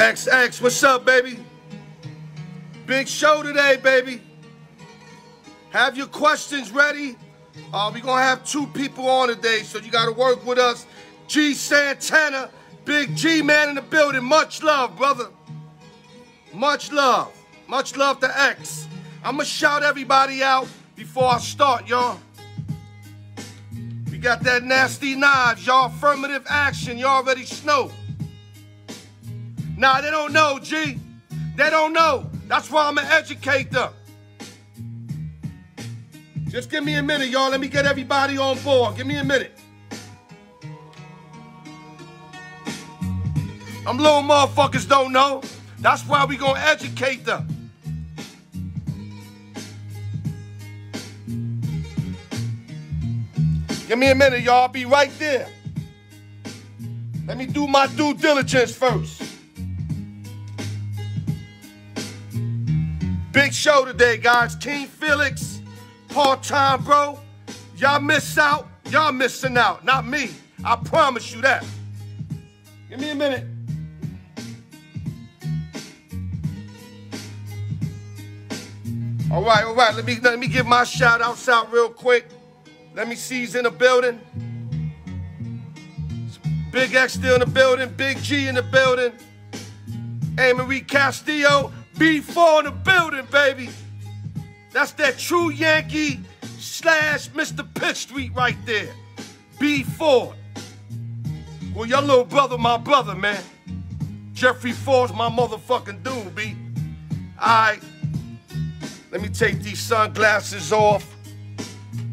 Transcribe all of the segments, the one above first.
XX, what's up, baby? Big show today, baby. Have your questions ready. We're going to have 2 people on today, so you got to work with us. G Santana, Big G man in the building. Much love, brother. Much love. Much love to X. I'm going to shout everybody out before I start, y'all. We got that nasty knives, y'all. Affirmative action. You already know. Nah, they don't know, G. They don't know. That's why I'm going to educate them. Just give me a minute, y'all. Let me get everybody on board. Give me a minute. Them little motherfuckers don't know. That's why we going to educate them. Give me a minute, y'all. I'll be right there. Let me do my due diligence first. Big show today, guys. King Felix, part-time, bro. Y'all miss out. Y'all missing out. Not me. I promise you that. Give me a minute. All right. Let me give my shout-outs out real quick. Let me see he's in the building. Big X still in the building. Big G in the building. A. Marie Castillo. B4 in the building, baby. That's that true Yankee / Mr. Pitt Street right there. B4. Well, your little brother, my brother, man. Jeffrey Ford's my motherfucking dude, B. All right. Let me take these sunglasses off.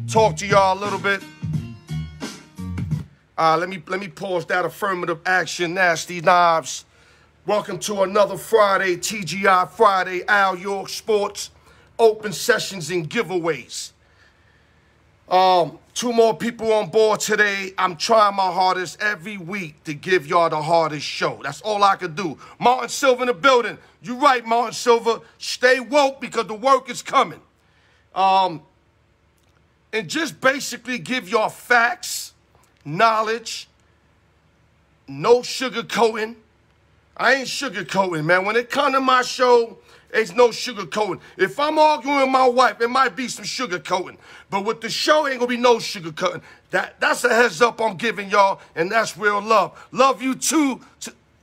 Talk to y'all a little bit. Let me pause that affirmative action, nasty knives. Welcome to another Friday, TGI Friday, ALYORK Sports, open sessions and giveaways. 2 more people on board today. I'm trying my hardest every week to give y'all the hardest show. That's all I can do. Martin Silver in the building. You're right, Martin Silver. Stay woke because the work is coming. And just basically give y'all facts, knowledge, no sugarcoating. I ain't sugarcoating, man. When it comes to my show, there's no sugarcoating. If I'm arguing with my wife, it might be some sugarcoating. But with the show, ain't gonna be no sugarcoating. That's a heads up I'm giving y'all, and that's real love. Love you too,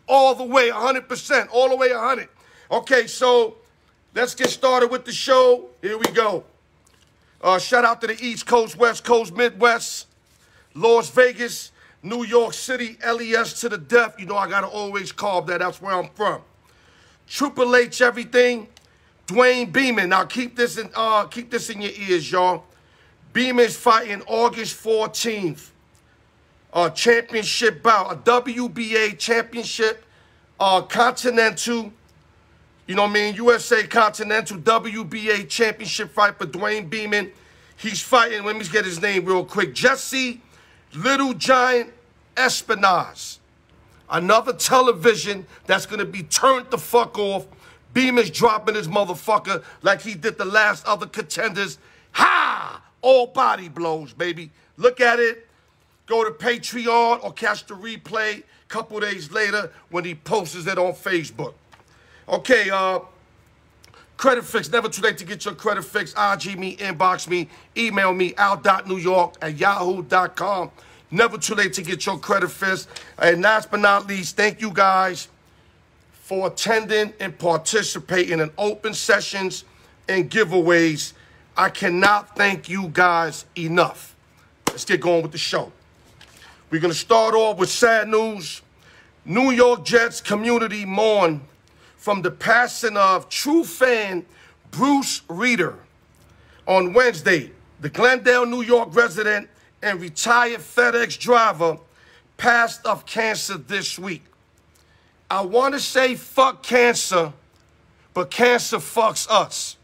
all the way, 100%, all the way 100. Okay, so let's get started with the show. Here we go. Shout out to the East Coast, West Coast, Midwest, Las Vegas, New York City, LES to the death. You know I gotta always carve that. That's where I'm from. Triple H everything. D-Beamon. Now keep this in your ears, y'all. Beamon's fighting August 14th. Championship bout, a WBA championship, Continental. You know what I mean? USA Continental WBA championship fight for D-Beamon. He's fighting. Let me get his name real quick. Jesse Little Giant Espinaz. Another television that's going to be turned the fuck off. Beamon's dropping his motherfucker like he did the last other contenders. Ha! All body blows, baby. Look at it. Go to Patreon or catch the replay a couple days later when he posts it on Facebook. Okay, credit fix. Never too late to get your credit fix. IG me, inbox me, email me, al.newyork@yahoo.com. Never too late to get your credit fix. And last but not least, thank you guys for attending and participating in open sessions and giveaways. I cannot thank you guys enough. Let's get going with the show. We're going to start off with sad news. New York Jets community mourn from the passing of true fan Bruce Reeder. On Wednesday, the Glendale, New York resident and retired FedEx driver passed of cancer this week. I want to say fuck cancer, but cancer fucks us.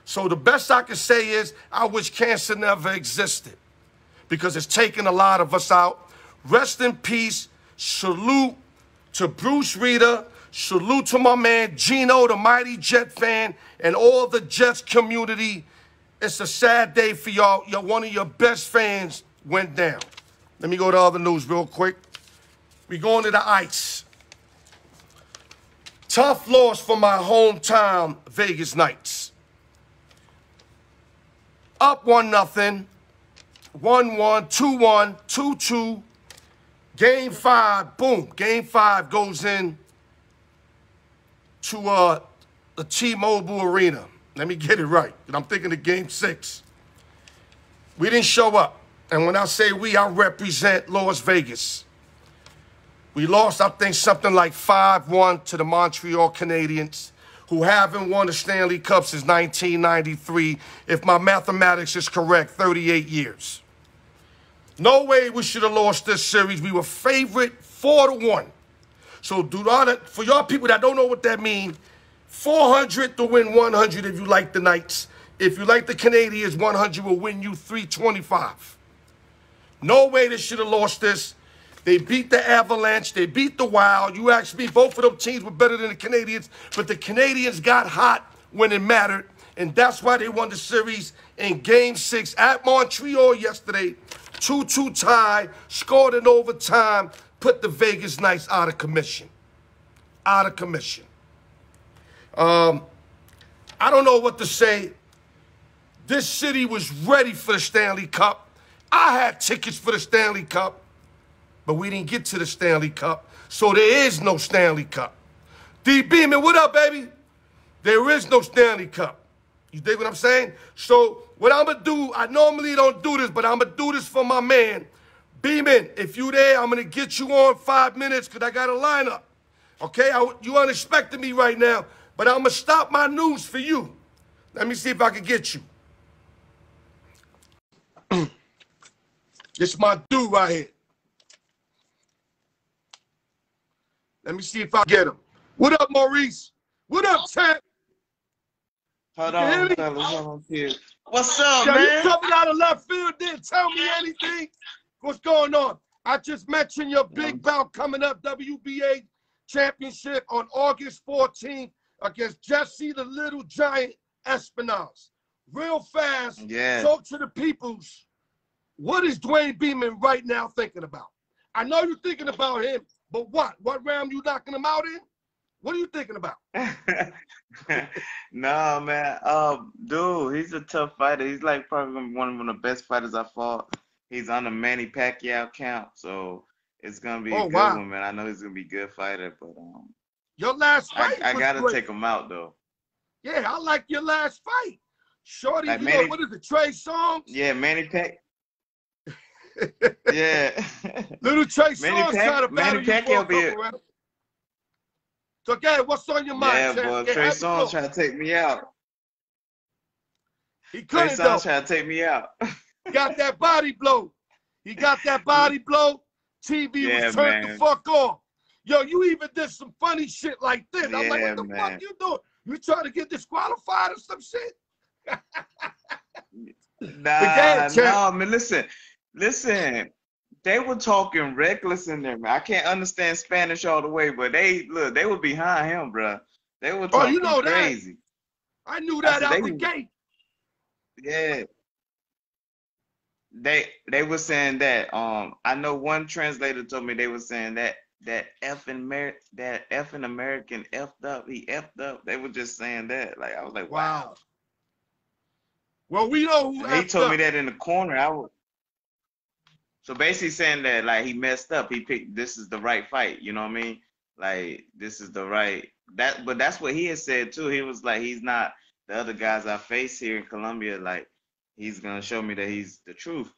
So the best I can say is I wish cancer never existed because it's taken a lot of us out. Rest in peace. Salute to Bruce Reeder. Salute to my man Gino, the mighty Jet fan, and all the Jets community. It's a sad day for y'all. One of your best fans went down. Let me go to other news real quick. We going to the ice. Tough loss for my hometown Vegas Knights. Up 1-0, 1-1, 2-1, 2-2. Game 5, boom. Game 5 goes in to the T-Mobile Arena. Let me get it right, and I'm thinking of Game 6. We didn't show up, and when I say we, I represent Las Vegas. We lost, I think, something like 5-1 to the Montreal Canadiens, who haven't won the Stanley Cup since 1993, if my mathematics is correct, 38 years. No way we should have lost this series. We were favorite 4-1. So for y'all people that don't know what that means, 400 to win 100 if you like the Knights. If you like the Canadiens, 100 will win you 325. No way they should have lost this. They beat the Avalanche. They beat the Wild. You asked me, both of them teams were better than the Canadiens, but the Canadiens got hot when it mattered, and that's why they won the series in Game 6 at Montreal yesterday. 2-2 tie, scored in overtime, put the Vegas Knights out of commission. Out of commission. I don't know what to say. This city was ready for the Stanley Cup. I had tickets for the Stanley Cup, but we didn't get to the Stanley Cup, so there is no Stanley Cup. D-Beamon, what up, baby? There is no Stanley Cup. You dig what I'm saying? So what I'm going to do, I normally don't do this, but I'm going to do this for my man. Beamon, if you there, I'm going to get you on 5 minutes because I got a lineup. Okay? You unexpected me right now, but I'm going to stop my news for you. Let me see if I can get you. This is my dude right here. Let me see if I get him. What up, Maurice? What up, Chad? Hold on, fellas. What's up, Yo, man? you coming out of left field, didn't tell me anything. What's going on? I just mentioned your big bout coming up, WBA Championship on August 14th against Jesse the Little Giant Espinaz. Real fast, talk to the peoples. What is Dwayne Beamon right now thinking about? I know you're thinking about him, but what? What round you knocking him out in? What are you thinking about? No, man. Dude, he's a tough fighter. He's like probably one of the best fighters I fought. He's on the Manny Pacquiao count, so it's gonna be a good one, man. I know he's gonna be a good fighter, but your last fight, I gotta take him out though. Yeah, I like your last fight. Shorty, like Manny, what is it, Trey Songz? Yeah, Manny Pac. Yeah. Little Trey Songz trying to battle you for a couple rounds. So, okay, what's on your mind? Yeah, boy, Trey Songz trying to take me out. He couldn't, Trey Songz trying to take me out. Got that body blow. He got that body blow. TV was turned the fuck off. Yo, you even did some funny shit like this. I'm like, what the fuck you doing? You trying to get disqualified or some shit? Nah, man, listen. They were talking reckless in there, man. I can't understand Spanish all the way, but they were behind him, bro. They were talking crazy. I knew that out the gate. Yeah. They were saying that. I know one translator told me they were saying that effing American effed up. He effed up. They were just saying that. Like I was like, wow. Well, we know who he told me that in the corner. So basically saying that like he messed up. He picked this is the right fight. You know what I mean? Like this is the right but that's what he had said too. He was like he's not the other guys I face here in Colombia. Like he's gonna show me that he's the truth.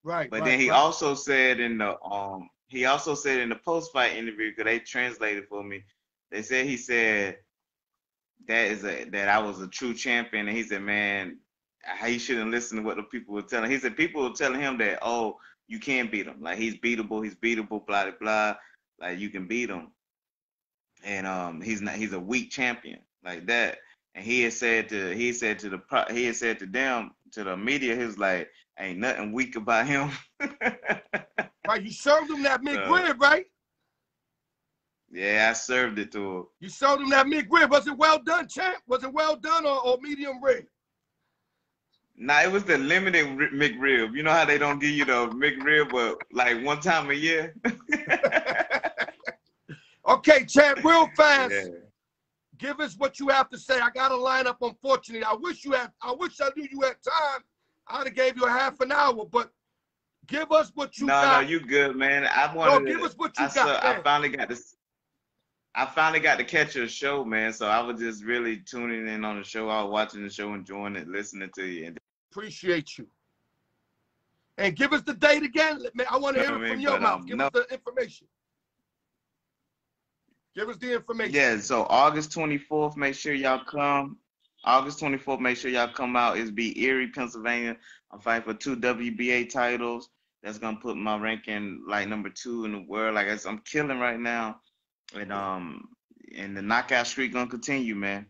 Right. But then he also said in the post fight interview, because they translated for me. He said that I was a true champion, and he said, man, he shouldn't listen to what the people were telling. He said people were telling him that, oh, you can't beat him. Like he's beatable, blah blah blah. Like you can beat him, and he's a weak champion like that. And he had said to them, to the media, he was like, ain't nothing weak about him. Right, you served him that McRib, right? Yeah, I served it to him. You served him that McRib. Was it well done, champ? Was it well done or medium rare? Nah, it was the limited McRib. You know how they don't give you the McRib, but like one time a year. Okay, champ, real fast. Yeah. Give us what you have to say. I got a lineup, unfortunately. I wish I knew you had time. I'd have gave you a half an hour, but give us what you got. No, you good, man. Give us what you got, man. I finally got to catch your show, man. So I was just really tuning in on the show. I was watching the show, enjoying it, listening to you. Appreciate you. And give us the date again. I want to hear it from your mouth. Give us the information. Give us the information. Yeah, so August 24th, make sure y'all come. August 24th, make sure y'all come out. It's be Erie, Pennsylvania. I'm fighting for 2 WBA titles. That's gonna put my ranking like #2 in the world. Like I'm killing right now. And the knockout streak gonna continue, man.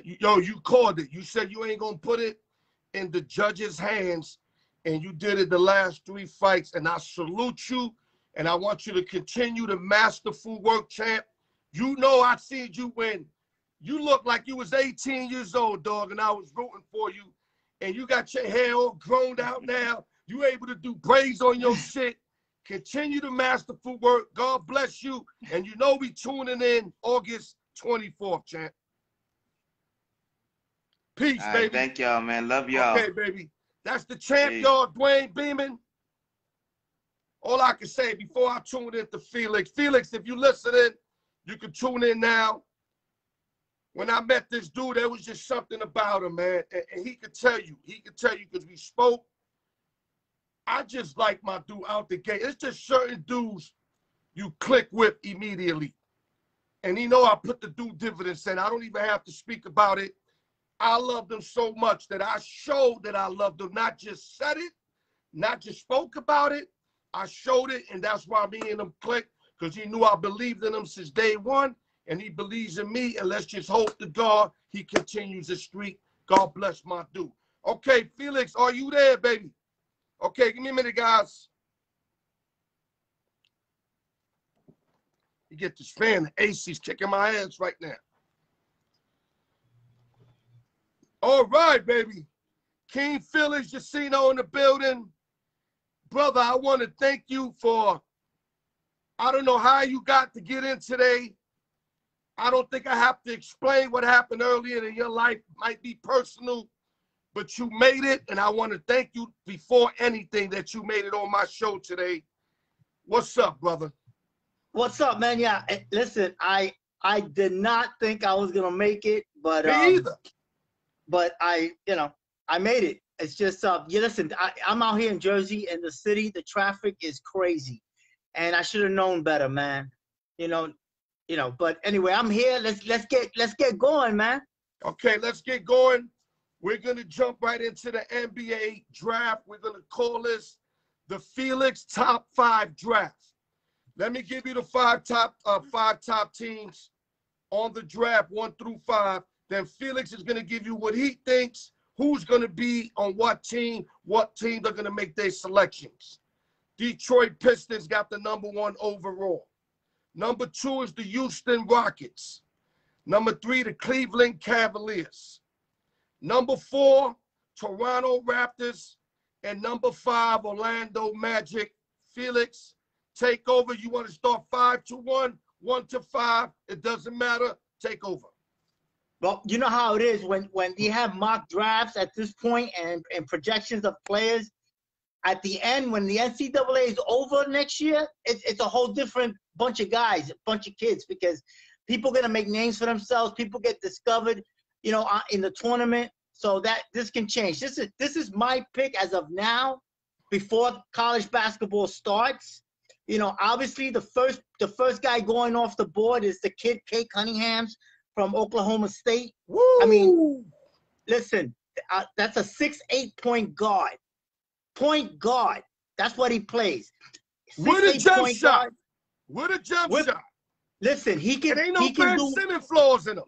Yo, you called it. You said you ain't gonna put it in the judges' hands, and you did it the last 3 fights. And I salute you, and I want you to continue to masterful work, champ. You know I seen you when you looked like you was 18 years old, dog, and I was rooting for you. And you got your hair all grown out now. You able to do braids on your shit. Continue to masterful work. God bless you. And you know we tuning in August 24th, champ. Peace, All right, baby. Thank y'all, man. Love y'all. Okay, baby. That's the champ, y'all, D-Beamon. All I can say before I tune in to Felix. Felix, if you listening, you can tune in now. When I met this dude, there was just something about him, man. And he could tell you. He could tell you because we spoke. I just like my dude out the gate. It's just certain dudes you click with immediately. And you know I put the due dividends in. I don't even have to speak about it. I love them so much that I showed that I loved them. Not just said it, not just spoke about it. I showed it, and that's why me and him clicked, because he knew I believed in him since day one, and he believes in me, and let's just hope to God he continues the streak. God bless my dude. Okay, Felix, are you there, baby? Okay, give me a minute, guys. You get this fan, the AC's kicking my ass right now. All right, baby. King Felix Jacino in the building. Brother, I want to thank you for, I don't know how you got to get in today. I don't think I have to explain what happened earlier in your life. It might be personal, but you made it, and I want to thank you before anything that you made it on my show today. What's up, brother? What's up, man? Yeah, listen, I did not think I was gonna make it, but Me either. But I made it. It's just yeah. Listen, I'm out here in Jersey, in the city. The traffic is crazy, and I should have known better, man. You know. But anyway, I'm here. Let's get going, man. Okay, let's get going. We're gonna jump right into the NBA draft. We're gonna call this the Felix Top 5 Draft. Let me give you the five top teams on the draft, 1 through 5. Then Felix is going to give you what he thinks, who's going to be on what team they're going to make their selections. Detroit Pistons got the #1 overall. #2 is the Houston Rockets. #3, the Cleveland Cavaliers. #4, Toronto Raptors. And #5, Orlando Magic. Felix, take over. You want to start 5 to 1, 1 to 5? It doesn't matter. Take over. Well, you know how it is when you have mock drafts at this point and projections of players. At the end, when the NCAA is over next year, it's a whole different bunch of guys, a bunch of kids, because people are gonna make names for themselves. People get discovered, in the tournament. So that this can change. This is my pick as of now, before college basketball starts. Obviously the first guy going off the board is the kid Kate Cunningham's from Oklahoma State. Woo! I mean, listen, that's a 6'8" point guard. Point guard. That's what he plays. With a jump shot. With a jump shot. Listen, he can. There ain't no Ben Simmons flaws in him.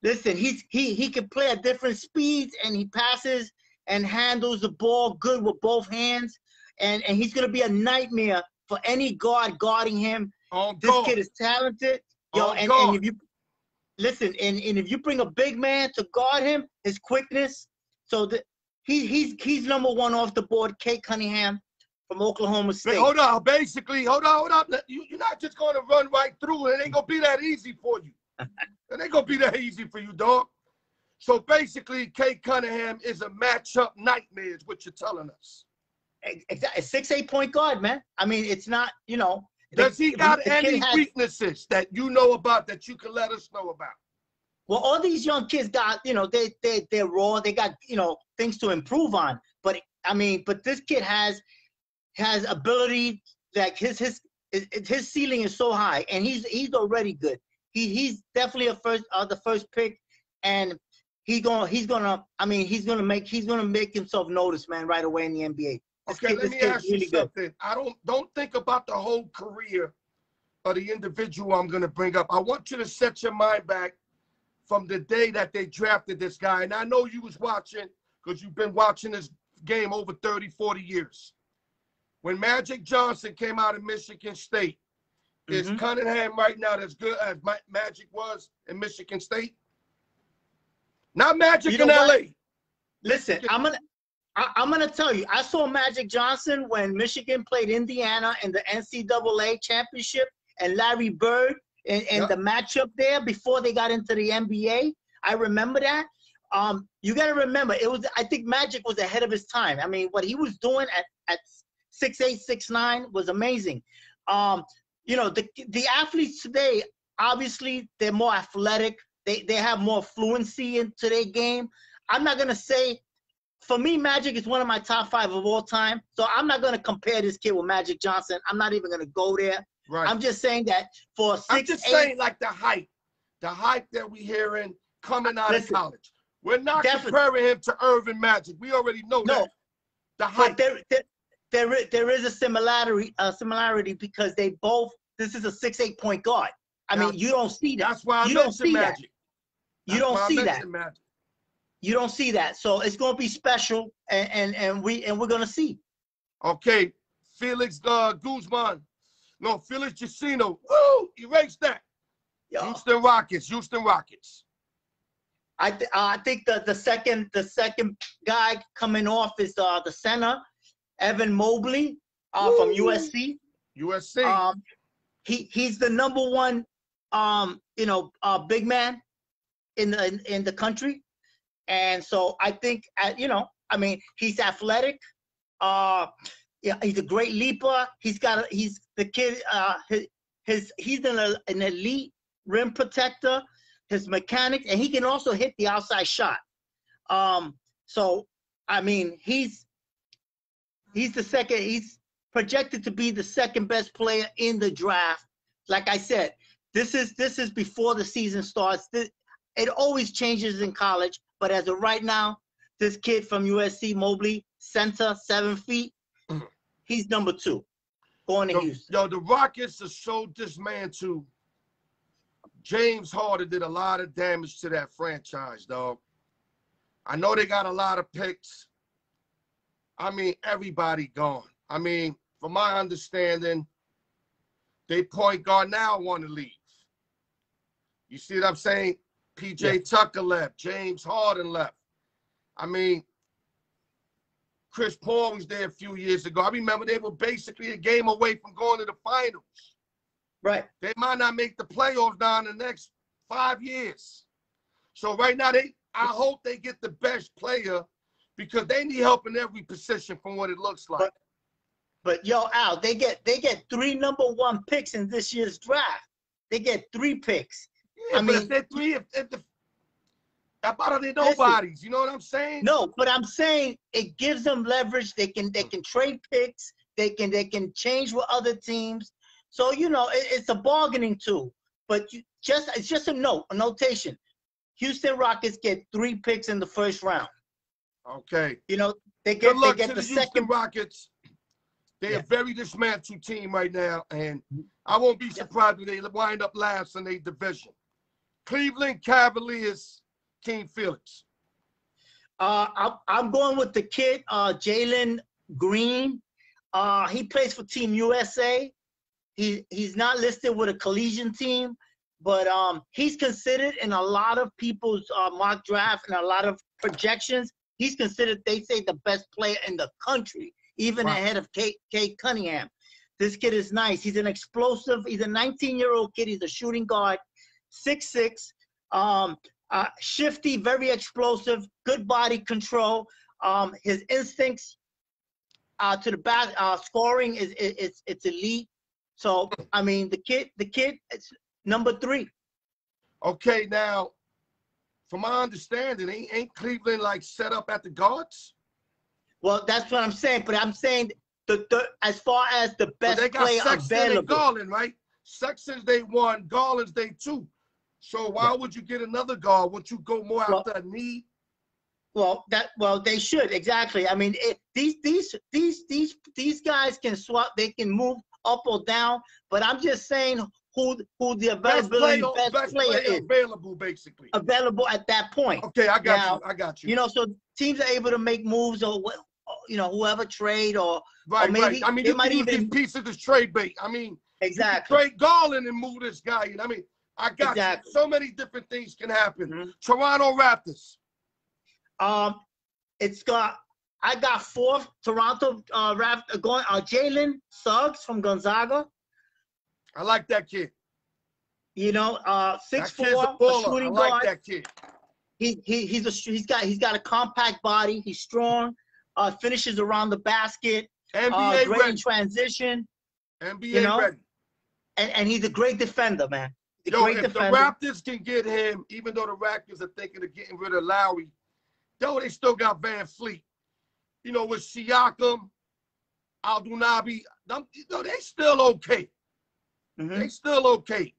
Listen, he can play at different speeds, and he passes and handles the ball good with both hands, and he's gonna be a nightmare for any guard guarding him. This kid is talented, and if you listen, and if you bring a big man to guard him, his quickness. So he's #1 off the board. Kate Cunningham from Oklahoma State. But hold on. Basically, hold on. You're not just going to run right through. It ain't going to be that easy for you. It ain't going to be that easy for you, dog. So basically, Kate Cunningham is a matchup nightmare is what you're telling us. A 6'8" point guard, man. I mean, it's not, you know. Does he got any weaknesses that you know about that you can let us know about? Well, all these young kids got, you know, they're raw. They got, you know, things to improve on. But I mean, but this kid has ability. Like his ceiling is so high, and he's already good. He's definitely the first pick, and he's gonna make himself noticed, man, right away in the NBA. Okay, let me ask you something. Don't think about the whole career of the individual I'm gonna bring up. I want you to set your mind back from the day that they drafted this guy. And I know you was watching because you've been watching this game over 30, 40 years. When Magic Johnson came out of Michigan State, is Cunningham right now as good as Magic was in Michigan State? Not Magic in LA. Listen, I'm gonna tell you, I saw Magic Johnson when Michigan played Indiana in the NCAA championship, and Larry Bird and the matchup there before they got into the NBA. I remember that. You got to remember, I think Magic was ahead of his time. I mean, what he was doing at 6'8", 6'9" was amazing. You know, the athletes today, obviously, they're more athletic. They have more fluency into their game. I'm not going to say, for me, Magic is one of my top 5 of all time. So I'm not going to compare this kid with Magic Johnson. I'm not even going to go there. Right. I'm just saying that for 6'8", I'm just saying like the hype that we hearing coming out of college. We're not comparing him to Irvin Magic. We already know that. The hype. But there is a similarity because they both. This is a 6'8" point guard. I mean, you don't see that. That's why I mentioned Magic. You don't see that. You don't see that. So it's gonna be special, and we're gonna see. Okay, Felix Guzman. No, Felix Jacino. Woo! Erase that. Yo. Houston Rockets. I think the second guy coming off is the center, Evan Mobley from USC. He's the number one big man in the country, and so I think he's athletic. He's a great leaper. He's an elite rim protector. His mechanics, and he can also hit the outside shot. So I mean, he's the second. He's projected to be the second best player in the draft. Like I said, this is before the season starts. It always changes in college, but as of right now, this kid from USC, Mobley, center, 7 feet, he's number 2, going to Houston. Yo, the Rockets are so dismantled. James Harden did a lot of damage to that franchise, dog. I know they got a lot of picks. I mean, everybody gone. I mean, from my understanding, they point guard now want to leave. You see what I'm saying? P.J. Tucker left. James Harden left. I mean, Chris Paul was there a few years ago. I remember they were basically a game away from going to the finals. Right. They might not make the playoffs down in the next 5 years. So right now, I hope they get the best player because they need help in every position from what it looks like. But yo, Al, they get 3 number 1 picks in this year's draft. They get 3 picks. Yeah, I mean, if they're 3, about they nobodies. You know what I'm saying? No, but I'm saying it gives them leverage. They can trade picks. They can change with other teams. So it's a bargaining tool. But it's just a notation. Houston Rockets get 3 picks in the first round. Okay. They get Good luck to the Houston second Rockets. They're a very dismantled team right now, and I won't be surprised if they wind up last in their division. Cleveland Cavaliers, King Felix. I'm going with the kid, Jalen Green. He plays for Team USA. He's not listed with a collegiate team, but he's considered in a lot of people's mock draft and a lot of projections. He's considered, they say, the best player in the country. even ahead of Kate Cunningham. This kid is nice. He's an explosive. He's a 19-year-old kid. He's a shooting guard, 6'6", shifty, very explosive, good body control. His instincts to the back, scoring it's elite. So I mean, the kid is number 3. Okay, now, from my understanding, ain't Cleveland like set up at the guards? Well, that's what I'm saying. But I'm saying as far as the best they got player Sexton available. and Garland, right? Sexton's day 1, Garland's day 2. So why would you get another guard? Would you go more after a need? Well, they should, exactly. I mean, these guys can swap. They can move up or down. But I'm just saying who the availability best player is available, basically available at that point. Okay, I got you. You know, so teams are able to make moves, or whoever trade, or maybe right. I mean, you might can use these pieces as trade bait. I mean, exactly. Trade Garland and move this guy in. I mean, I got you. So many different things can happen. Mm-hmm. Toronto Raptors. I got 4th Toronto Raptors going. Jalen Suggs from Gonzaga. I like that kid. You know, 6'4", a shooting guard. I like that kid. He's got a compact body. He's strong. Finishes around the basket. NBA great ready. In transition. NBA ready. And he's a great defender, man. If the Raptors can get him, even though the Raptors are thinking of getting rid of Lowry, they still got Van Fleet. You know, with Siakam, Aldunabi, they still okay. Mm-hmm. They still okay.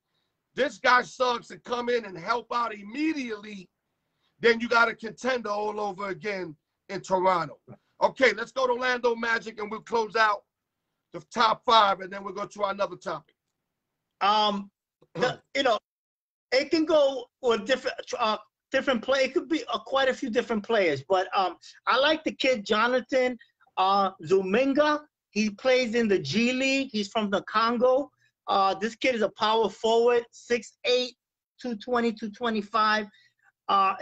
This guy Suggs to come in and help out immediately, then you got a contender all over again in Toronto. Okay, let's go to Orlando Magic, and we'll close out the top 5, and then we'll go to another topic. It can go with different play. It could be quite a few different players, but I like the kid Jonathan Zuminga. He plays in the G League. He's from the Congo. This kid is a power forward, 6'8", 220, 225. A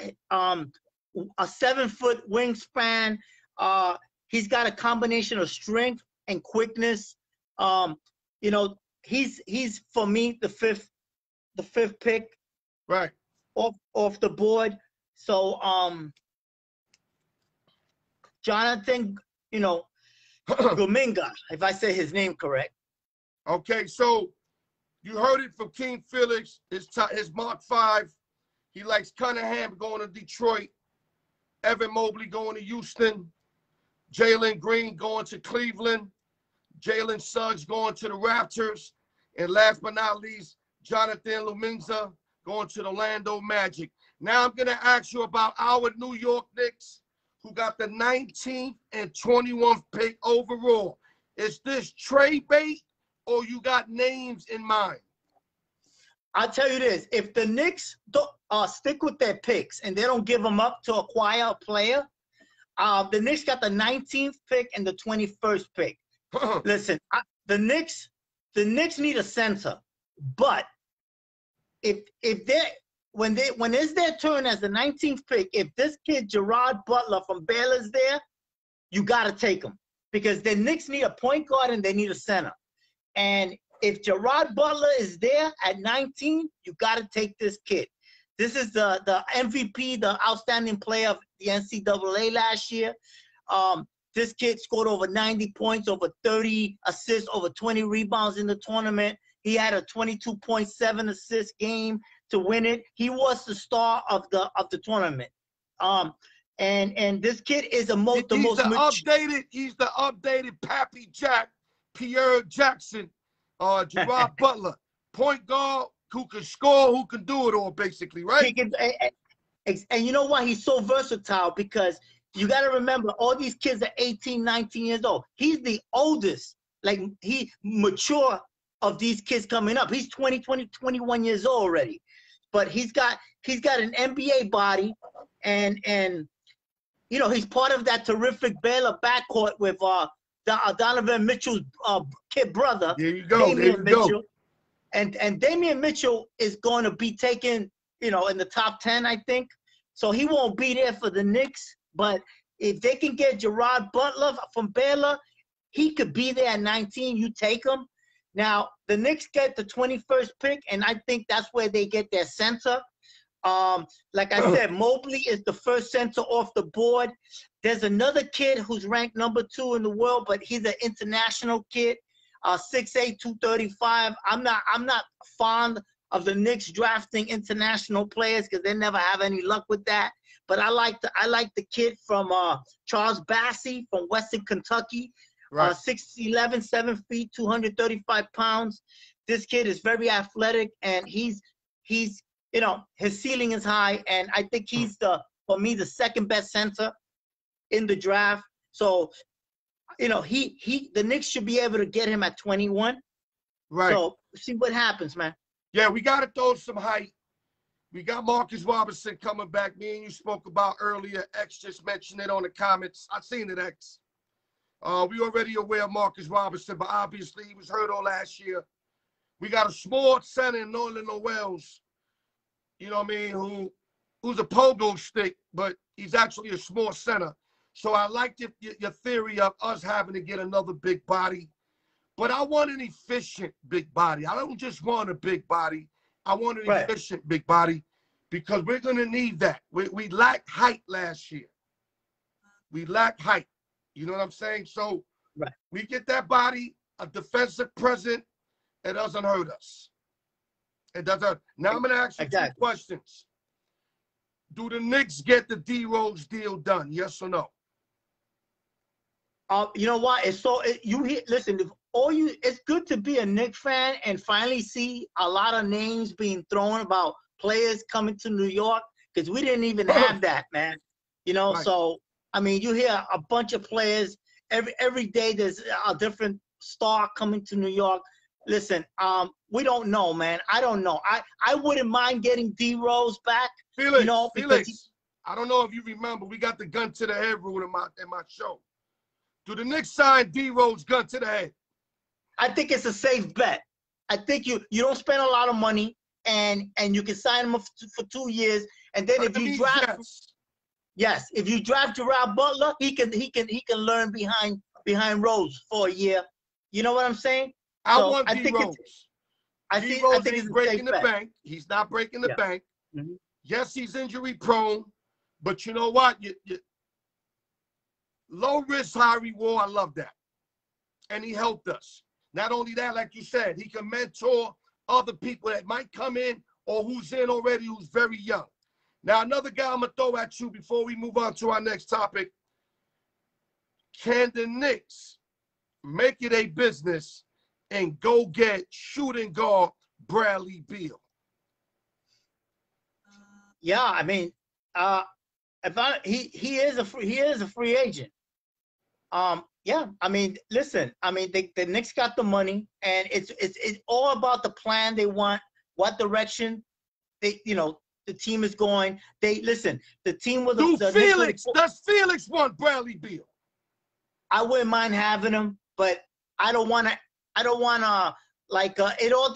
7-foot wingspan. He's got a combination of strength and quickness. He's for me the fifth pick. Right. Off the board. So Jonathan, Gominga, if I say his name correct. Okay, so you heard it from King Felix. His Mark 5. He likes Cunningham going to Detroit. Evan Mobley going to Houston. Jalen Green going to Cleveland. Jalen Suggs going to the Raptors. And last but not least, Jonathan Luminza going to the Orlando Magic. Now I'm going to ask you about our New York Knicks, who got the 19th and 21st pick overall. Is this trade bait, or you got names in mind? I'll tell you this. If the Knicks stick with their picks and they don't give them up to acquire a player, the Knicks got the 19th pick and the 21st pick. Listen, the Knicks need a center, but when it's their turn as the 19th pick, if this kid Gerard Butler from Baylor's there, you got to take him, because the Knicks need a point guard and they need a center. And if Gerard Butler is there at 19, you got to take this kid. This is the MVP, the outstanding player of the NCAA last year. This kid scored over 90 points, over 30 assists, over 20 rebounds in the tournament. He had a 22.7 assist game to win it. He was the star of the tournament. And this kid is He's the updated Pappy Jack, Pierre Jackson, Gerard Butler, point guard who can score, who can do it all, basically, right? And you know why he's so versatile? Because you got to remember, all these kids are 18, 19 years old. He's the oldest, he mature of these kids coming up. He's 20, 21 years old already. But he's got an NBA body, and he's part of that terrific Baylor backcourt with Donovan Mitchell's kid brother. There you go. Damian Mitchell. And Damian Mitchell is going to be taken, in the top 10, I think. So he won't be there for the Knicks. But if they can get Gerard Butler from Baylor he could be there at 19. You take him. Now, the Knicks get the 21st pick, and I think that's where they get their center. Like I said, Mobley is the first center off the board. There's another kid who's ranked #2 in the world, but he's an international kid, 6'8", 235. I'm not fond of the Knicks drafting international players because they never have any luck with that. But I like the kid from Charles Bassey from Western Kentucky. Right. 6'11", 7 feet, 235 pounds. This kid is very athletic, and he's you know, his ceiling is high, and I think he's for me the second best center in the draft. So, you know, the Knicks should be able to get him at 21. Right. So see what happens, man. Yeah, we got to throw some height. We got Marcus Robinson coming back. Me and you spoke about earlier. X just mentioned it on the comments. I seen it, X. We already aware of Marcus Robinson, but obviously he was hurt all last year. We got a small center in Norland Wells, you know what I mean, who's a pogo stick, but he's actually a small center. So I like your theory of us having to get another big body. But I want an efficient big body. I don't just want a big body. I want an efficient big body because we're going to need that. We lacked height last year. We lack height. You know what I'm saying? So we get that body, a defensive present, it doesn't hurt us. It doesn't. Now I'm going to ask you 2 questions. Do the Knicks get the D-Rose deal done? Yes or no? You know what? Listen, it's good to be a Knicks fan and finally see a lot of names being thrown about players coming to New York because we didn't even have that, man. You know, so I mean, you hear a bunch of players every day. There's a different star coming to New York. Listen, we don't know, man. I don't know. I wouldn't mind getting D-Rose back. Felix, you know, Felix, I don't know if you remember, we got the gun to the head rule in my show. Do the Knicks sign D-Rose gun to the head? I think it's a safe bet. I think you don't spend a lot of money and you can sign him for 2 years, and then if you draft. Yes, if you draft Gerard Butler, he can learn behind Rose for a year. You know what I'm saying? I want D-Rose. D-Rose ain't breaking the bank. He's not breaking the bank. Mm-hmm. Yes, he's injury prone, but you know what? You low risk, high reward. I love that, and he helped us. Not only that, like you said, he can mentor other people that might come in or who's in already, who's very young. Now, another guy I'm going to throw at you before we move on to our next topic. Can the Knicks make it a business and go get shooting guard Bradley Beal? Yeah, I mean, he is a free agent. Yeah, I mean, listen, I mean, the Knicks got the money, and it's all about the plan they want, what direction the team is going. The team with does Felix want Bradley Beal? I wouldn't mind having him, but I don't want to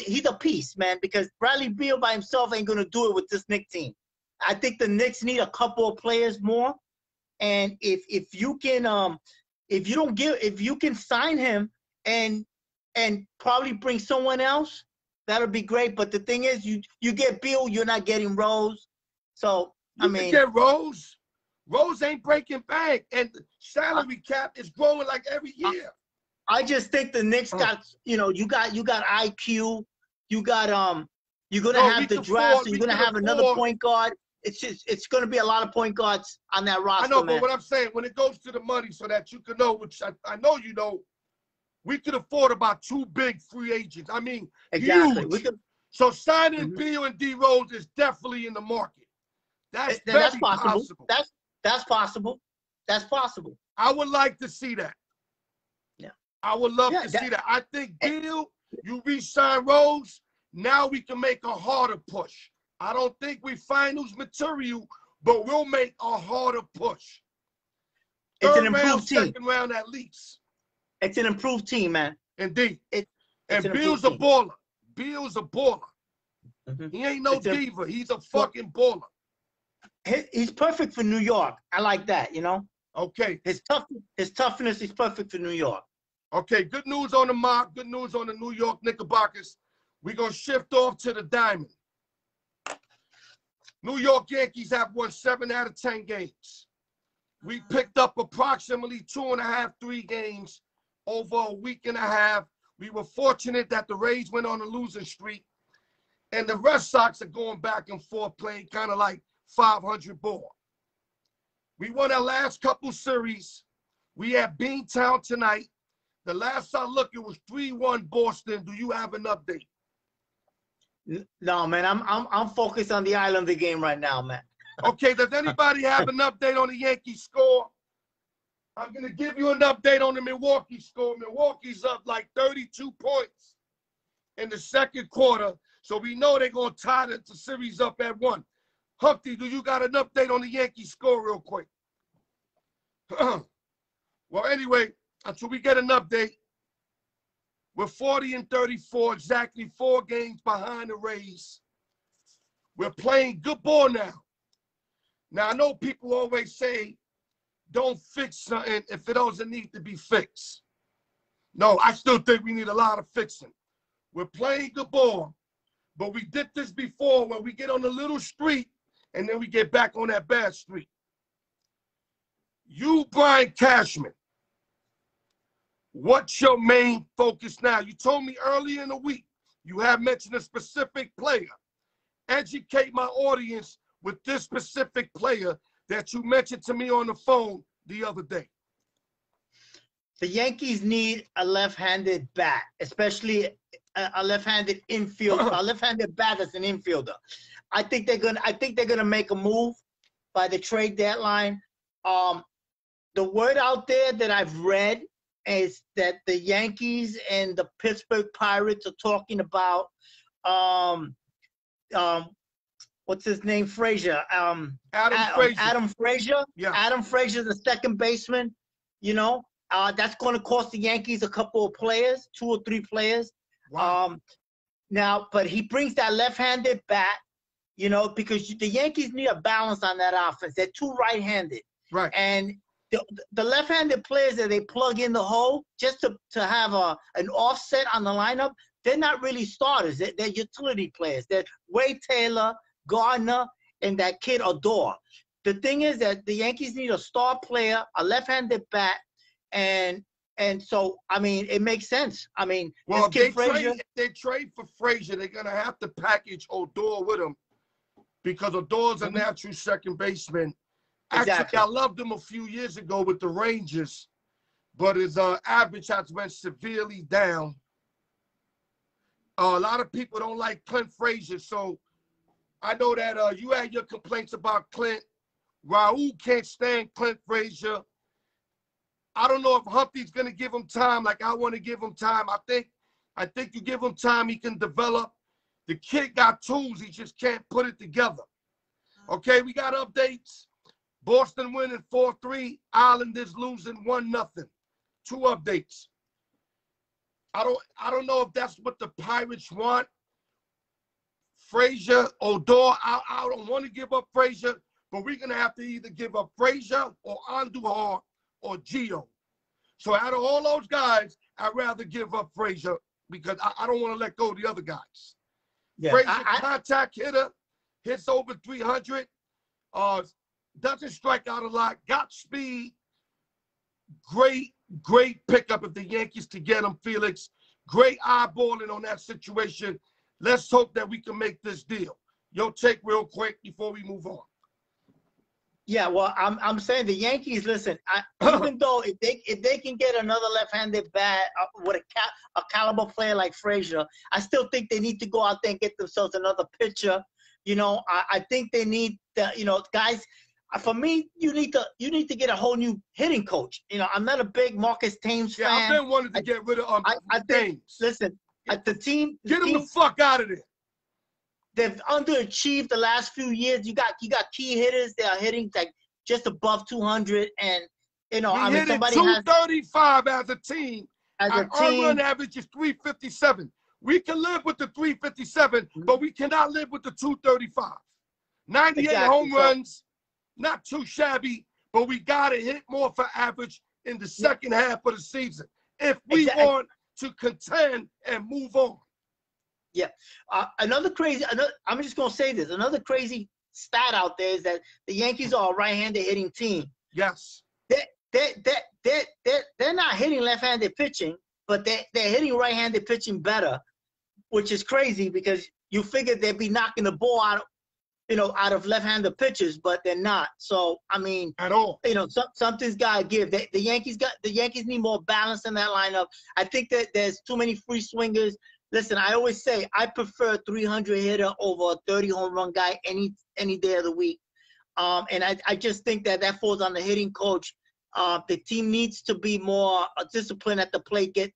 he's a piece, man, because Bradley Beal by himself ain't gonna do it with this Knicks team. I think the Knicks need a couple of players more, and if you can sign him and probably bring someone else, that'll be great. But the thing is, you get Beal, you're not getting Rose. So you get Rose. Rose ain't breaking bank, and the salary cap is growing like every year. I just think the Knicks got, you got IQ, you're gonna have the draft, so you're gonna have another point guard. It's gonna be a lot of point guards on that roster. I know, man. but what I'm saying, when it goes to the money, so that you can know, which I know you know, we could afford about 2 big free agents. I mean, exactly. Huge. So signing Beal and D-Rose is definitely in the market. That's possible. possible. That's possible. That's possible. I would like to see that. Yeah. I would love to see that. I think Beal, you re-sign Rose, now we can make a harder push. I don't think we finals material, but we'll make a harder push. It's an improved team. Second round at least. It's an improved team, man. Indeed. And Beal's a baller. Beal's a baller. Mm-hmm. He ain't no diva. He's a fucking baller. He's perfect for New York. I like that, you know? Okay. His toughness is perfect for New York. Okay, good news on the mock, good news on the New York Knickerbockers. We're going to shift off to the diamond. New York Yankees have won 7 out of 10 games. We picked up approximately 2.5, 3 games over a week and a half. We were fortunate that the Rays went on a losing streak, and the Red Sox are going back and forth playing kind of like 500 ball. We won our last couple series. We have Beantown tonight. The last I looked, it was 3-1 Boston. Do you have an update? No, man. I'm focused on the Islander game right now, man. Okay, does anybody have an update on the Yankees score? I'm going to give you an update on the Milwaukee score. Milwaukee's up like 32 points in the second quarter, so we know they're going to tie the series up at 1. Humpty, do you got an update on the Yankees score real quick? Well, anyway, until we get an update, we're 40-34, exactly 4 games behind the Rays. We're playing good ball now. Now, I know people always say, don't fix something if it doesn't need to be fixed. No, I still think we need a lot of fixing. We're playing good ball, but we did this before when we get on a little streak and then we get back on that bad streak. You, Brian Cashman, what's your main focus now? You told me earlier in the week you have mentioned a specific player. Educate my audience with this specific player that you mentioned to me on the phone the other day. The Yankees need a left-handed bat, especially a left-handed infielder, a left-handed bat as an infielder. I think they're gonna make a move by the trade deadline. The word out there that I've read is that the Yankees and the Pittsburgh Pirates are talking about what's his name? Frazier. Adam Frazier. Adam Frazier. Yeah. Adam Frazier, the second baseman. You know, that's going to cost the Yankees a couple of players, 2 or 3 players. Wow. Now, but he brings that left-handed bat, you know, because the Yankees need a balance on that offense. They're too right-handed. Right. And the left-handed players that they plug in the hole just to have an offset on the lineup, they're not really starters. They're utility players. They're Wade Taylor, Gardner, and that kid Odor. The thing is that the Yankees need a star player, a left-handed bat, and so, I mean, it makes sense. I mean, well, if they trade for Frazier, they're going to have to package Odor with him because Odor's a natural second baseman. Actually, Exactly. I loved him a few years ago with the Rangers, but his average has went severely down. A lot of people don't like Clint Frazier, so I know that you had your complaints about Clint. Raul can't stand Clint Frazier. I don't know if Humpty's going to give him time like I want to give him time. I think you give him time, he can develop. The kid got tools, he just can't put it together. Okay, we got updates. Boston winning 4-3. Islanders losing 1-0. 2 updates. I don't know if that's what the Pirates want. Frazier, Odor, I don't want to give up Frazier, but we're going to have to either give up Frazier or Andujar or Gio. So out of all those guys, I'd rather give up Frazier because I don't want to let go of the other guys. Yeah, Frazier, contact hitter, hits over 300, doesn't strike out a lot, got speed. Great pickup if the Yankees could get him, Felix. Great eyeballing on that situation. Let's hope that we can make this deal. Your take real quick before we move on. Yeah, well, I'm saying the Yankees. Listen, even though if they can get another left-handed bat with a caliber player like Frazier, I still think they need to go out there and get themselves another pitcher. You know, I think they need guys. For me, you need to get a whole new hitting coach. You know, I'm not a big Marcus Thames fan. Yeah, I've been wanting to get rid of I think. Listen, the team. Get him the fuck out of there. They've underachieved the last few years. You got key hitters. They are hitting like just above 200, and I mean somebody 235 as a team. Our run average is 357. We can live with the 357, but we cannot live with the 235. 98 home runs, not too shabby, but we gotta hit more for average in the second half of the season. if we want to contend and move on. Yeah. I'm just going to say this. Another crazy stat out there is that the Yankees are a right-handed hitting team. Yes. They're not hitting left-handed pitching, but they're hitting right-handed pitching better, which is crazy because you figured they'd be knocking the ball out of left-handed pitchers, but they're not. So I mean, at all. Something's got to give. The Yankees need more balance in that lineup. I think that there's too many free swingers. Listen, I always say I prefer a 300 hitter over a 30 home run guy any day of the week. And I just think that falls on the hitting coach. The team needs to be more disciplined at the plate, get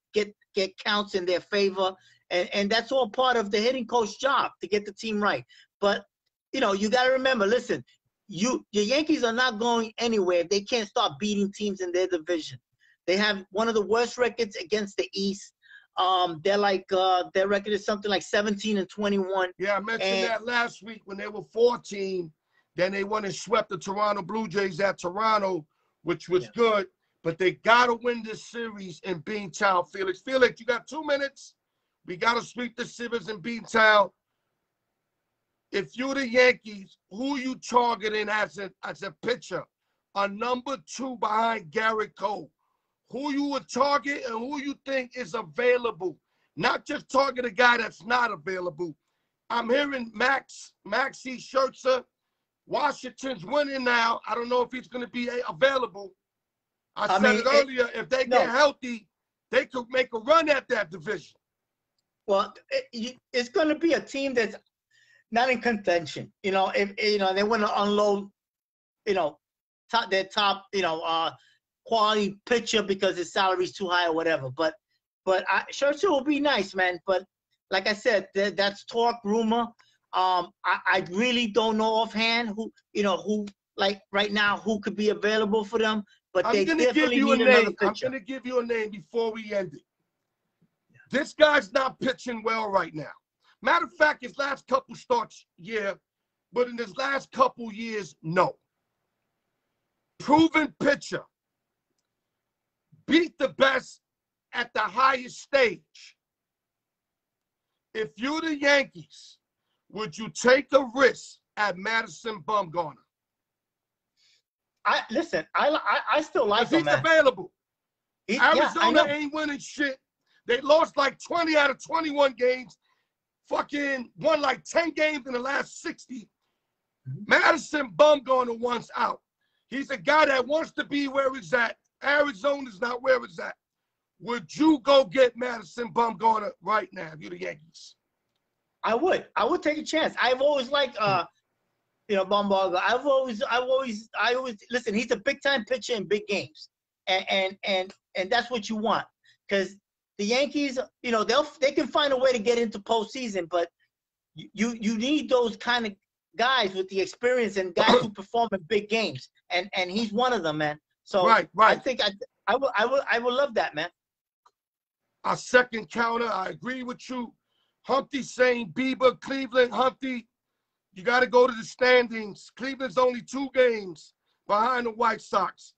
counts in their favor, and that's all part of the hitting coach's job to get the team right. But you got to remember, listen, your Yankees are not going anywhere if they can't start beating teams in their division. They have one of the worst records against the East. They're like their record is something like 17-21. Yeah, I mentioned that last week when they were 14. Then they went and swept the Toronto Blue Jays at Toronto, which was good. But they got to win this series in Beantown, Felix. Felix, you got 2 minutes. We got to sweep the series in Beantown. If you're the Yankees, who you targeting as a pitcher? A number 2 behind Garrett Cole. Who you would target and who you think is available. Not just target a guy that's not available. I'm hearing Maxie Scherzer. Washington's winning now. I don't know if he's going to be available. I said it earlier. If they get healthy, they could make a run at that division. Well, it's going to be a team that's not in contention. If they want to unload, their top, quality pitcher because his salary's too high or whatever. But Scherzer will be nice, man. But like I said, that's talk, rumor. I really don't know offhand who like right now who could be available for them. But they definitely need another pitcher. I'm going to give you a name before we end it. This guy's not pitching well right now. Matter of fact, his last couple starts, yeah, but in his last couple years, no. Proven pitcher. Beat the best at the highest stage. If you're the Yankees, would you take a risk at Madison Bumgarner? I still like him, he's available. Arizona ain't winning shit. They lost like 20 out of 21 games. Fucking won like 10 games in the last 60. Madison Bumgarner wants out. He's a guy that wants to be where he's at. Arizona's not where it's at. Would you go get Madison Bumgarner right now if you're the Yankees? I would take a chance. I've always liked Bumgarner. I always listen, he's a big time pitcher in big games. And that's what you want. Because the Yankees, they can find a way to get into postseason, but you need those kind of guys with the experience and guys who perform in big games. And he's one of them, man. So right. I think I would love that, man. A second counter. I agree with you. Humpty saying Bieber, Cleveland, Humpty, you got to go to the standings. Cleveland's only 2 games behind the White Sox.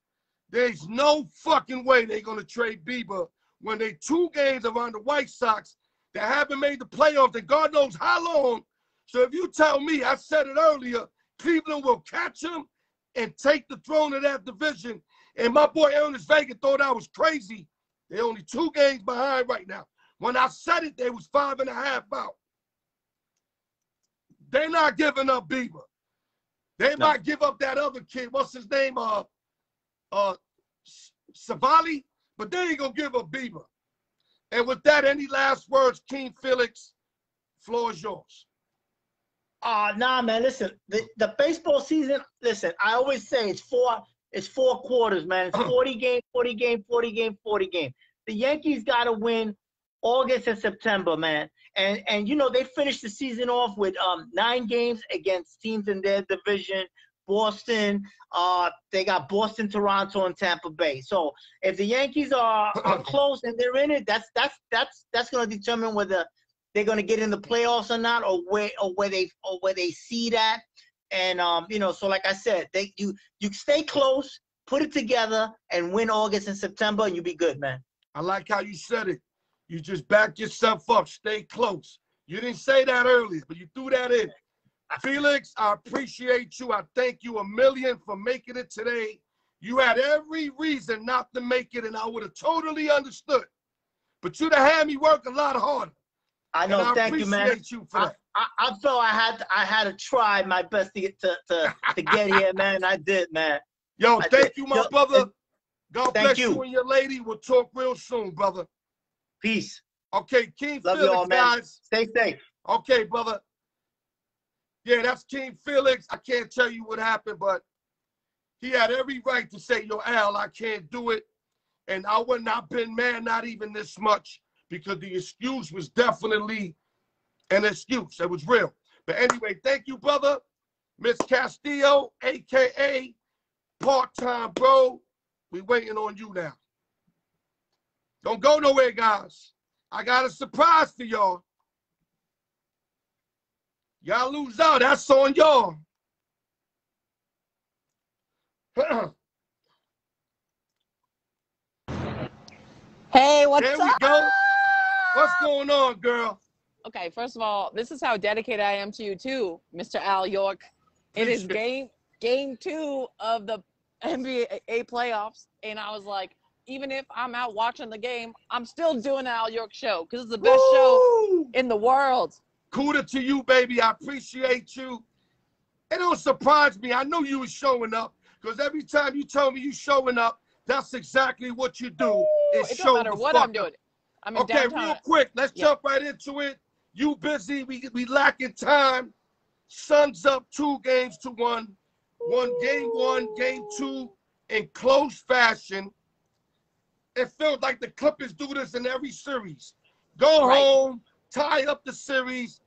There's no fucking way they're going to trade Bieber when they 2 games around the White Sox that haven't made the playoffs and God knows how long. So if you tell me, I said it earlier, Cleveland will catch him and take the throne of that division. And my boy Ernest Vega thought I was crazy. They're only 2 games behind right now. When I said it, they was 5.5 out. They're not giving up Bieber. They might give up that other kid. What's his name? Savali. But they ain't gonna give up Bieber. And with that, any last words, King Felix? Floor is yours. Nah, man. Listen, the baseball season. Listen, I always say it's 4 quarters, man. It's 40 game, 40 game, 40 game, 40 game. The Yankees got to win August and September, man. And they finished the season off with 9 games against teams in their division. Boston, they got Boston, Toronto, and Tampa Bay. So if the Yankees are close and they're in it, that's going to determine whether they're going to get in the playoffs or not, or where they see that. And so like I said, you stay close, put it together, and win August and September, and you'll be good, man. I like how you said it. You just back yourself up. Stay close. You didn't say that earlier, but you threw that in. Felix, I appreciate you. I thank you a million for making it today. You had every reason not to make it, and I would have totally understood. But you'd have had me work a lot harder. I know. Thank you, man. You for that. I felt I had to try my best to get here, man. I did, man. Yo, thank you, my brother. God bless you and your lady. We'll talk real soon, brother. Peace. Okay, King Love Felix, you all, man. guys. Stay safe. Okay, brother. Yeah, that's King Felix. I can't tell you what happened, but he had every right to say, yo, Al, I can't do it. And I would not been mad, not even this much, because the excuse was definitely an excuse. It was real. But anyway, thank you, brother. Miss Castillo, a.k.a. Part-Time Bro. We waiting on you now. Don't go nowhere, guys. I got a surprise for y'all. Y'all lose out. That's on y'all. Hey, what's there up? There we go. What's going on, girl? Okay, first of all, this is how dedicated I am to you too, Mr. ALYORK. It is game 2 of the NBA playoffs, and I was like, even if I'm out watching the game, I'm still doing the ALYORK show because it's the best show in the world. Kuda to you, baby. I appreciate you. It don't surprise me. I knew you was showing up because every time you tell me you showing up, that's exactly what you do. It don't matter what I'm doing. I'm in downtown. Real quick, let's jump right into it. You busy? We lacking time. Suns up 2-1. Won game 1, game 2 in close fashion. It feels like the Clippers do this in every series. Go home, tie up the series.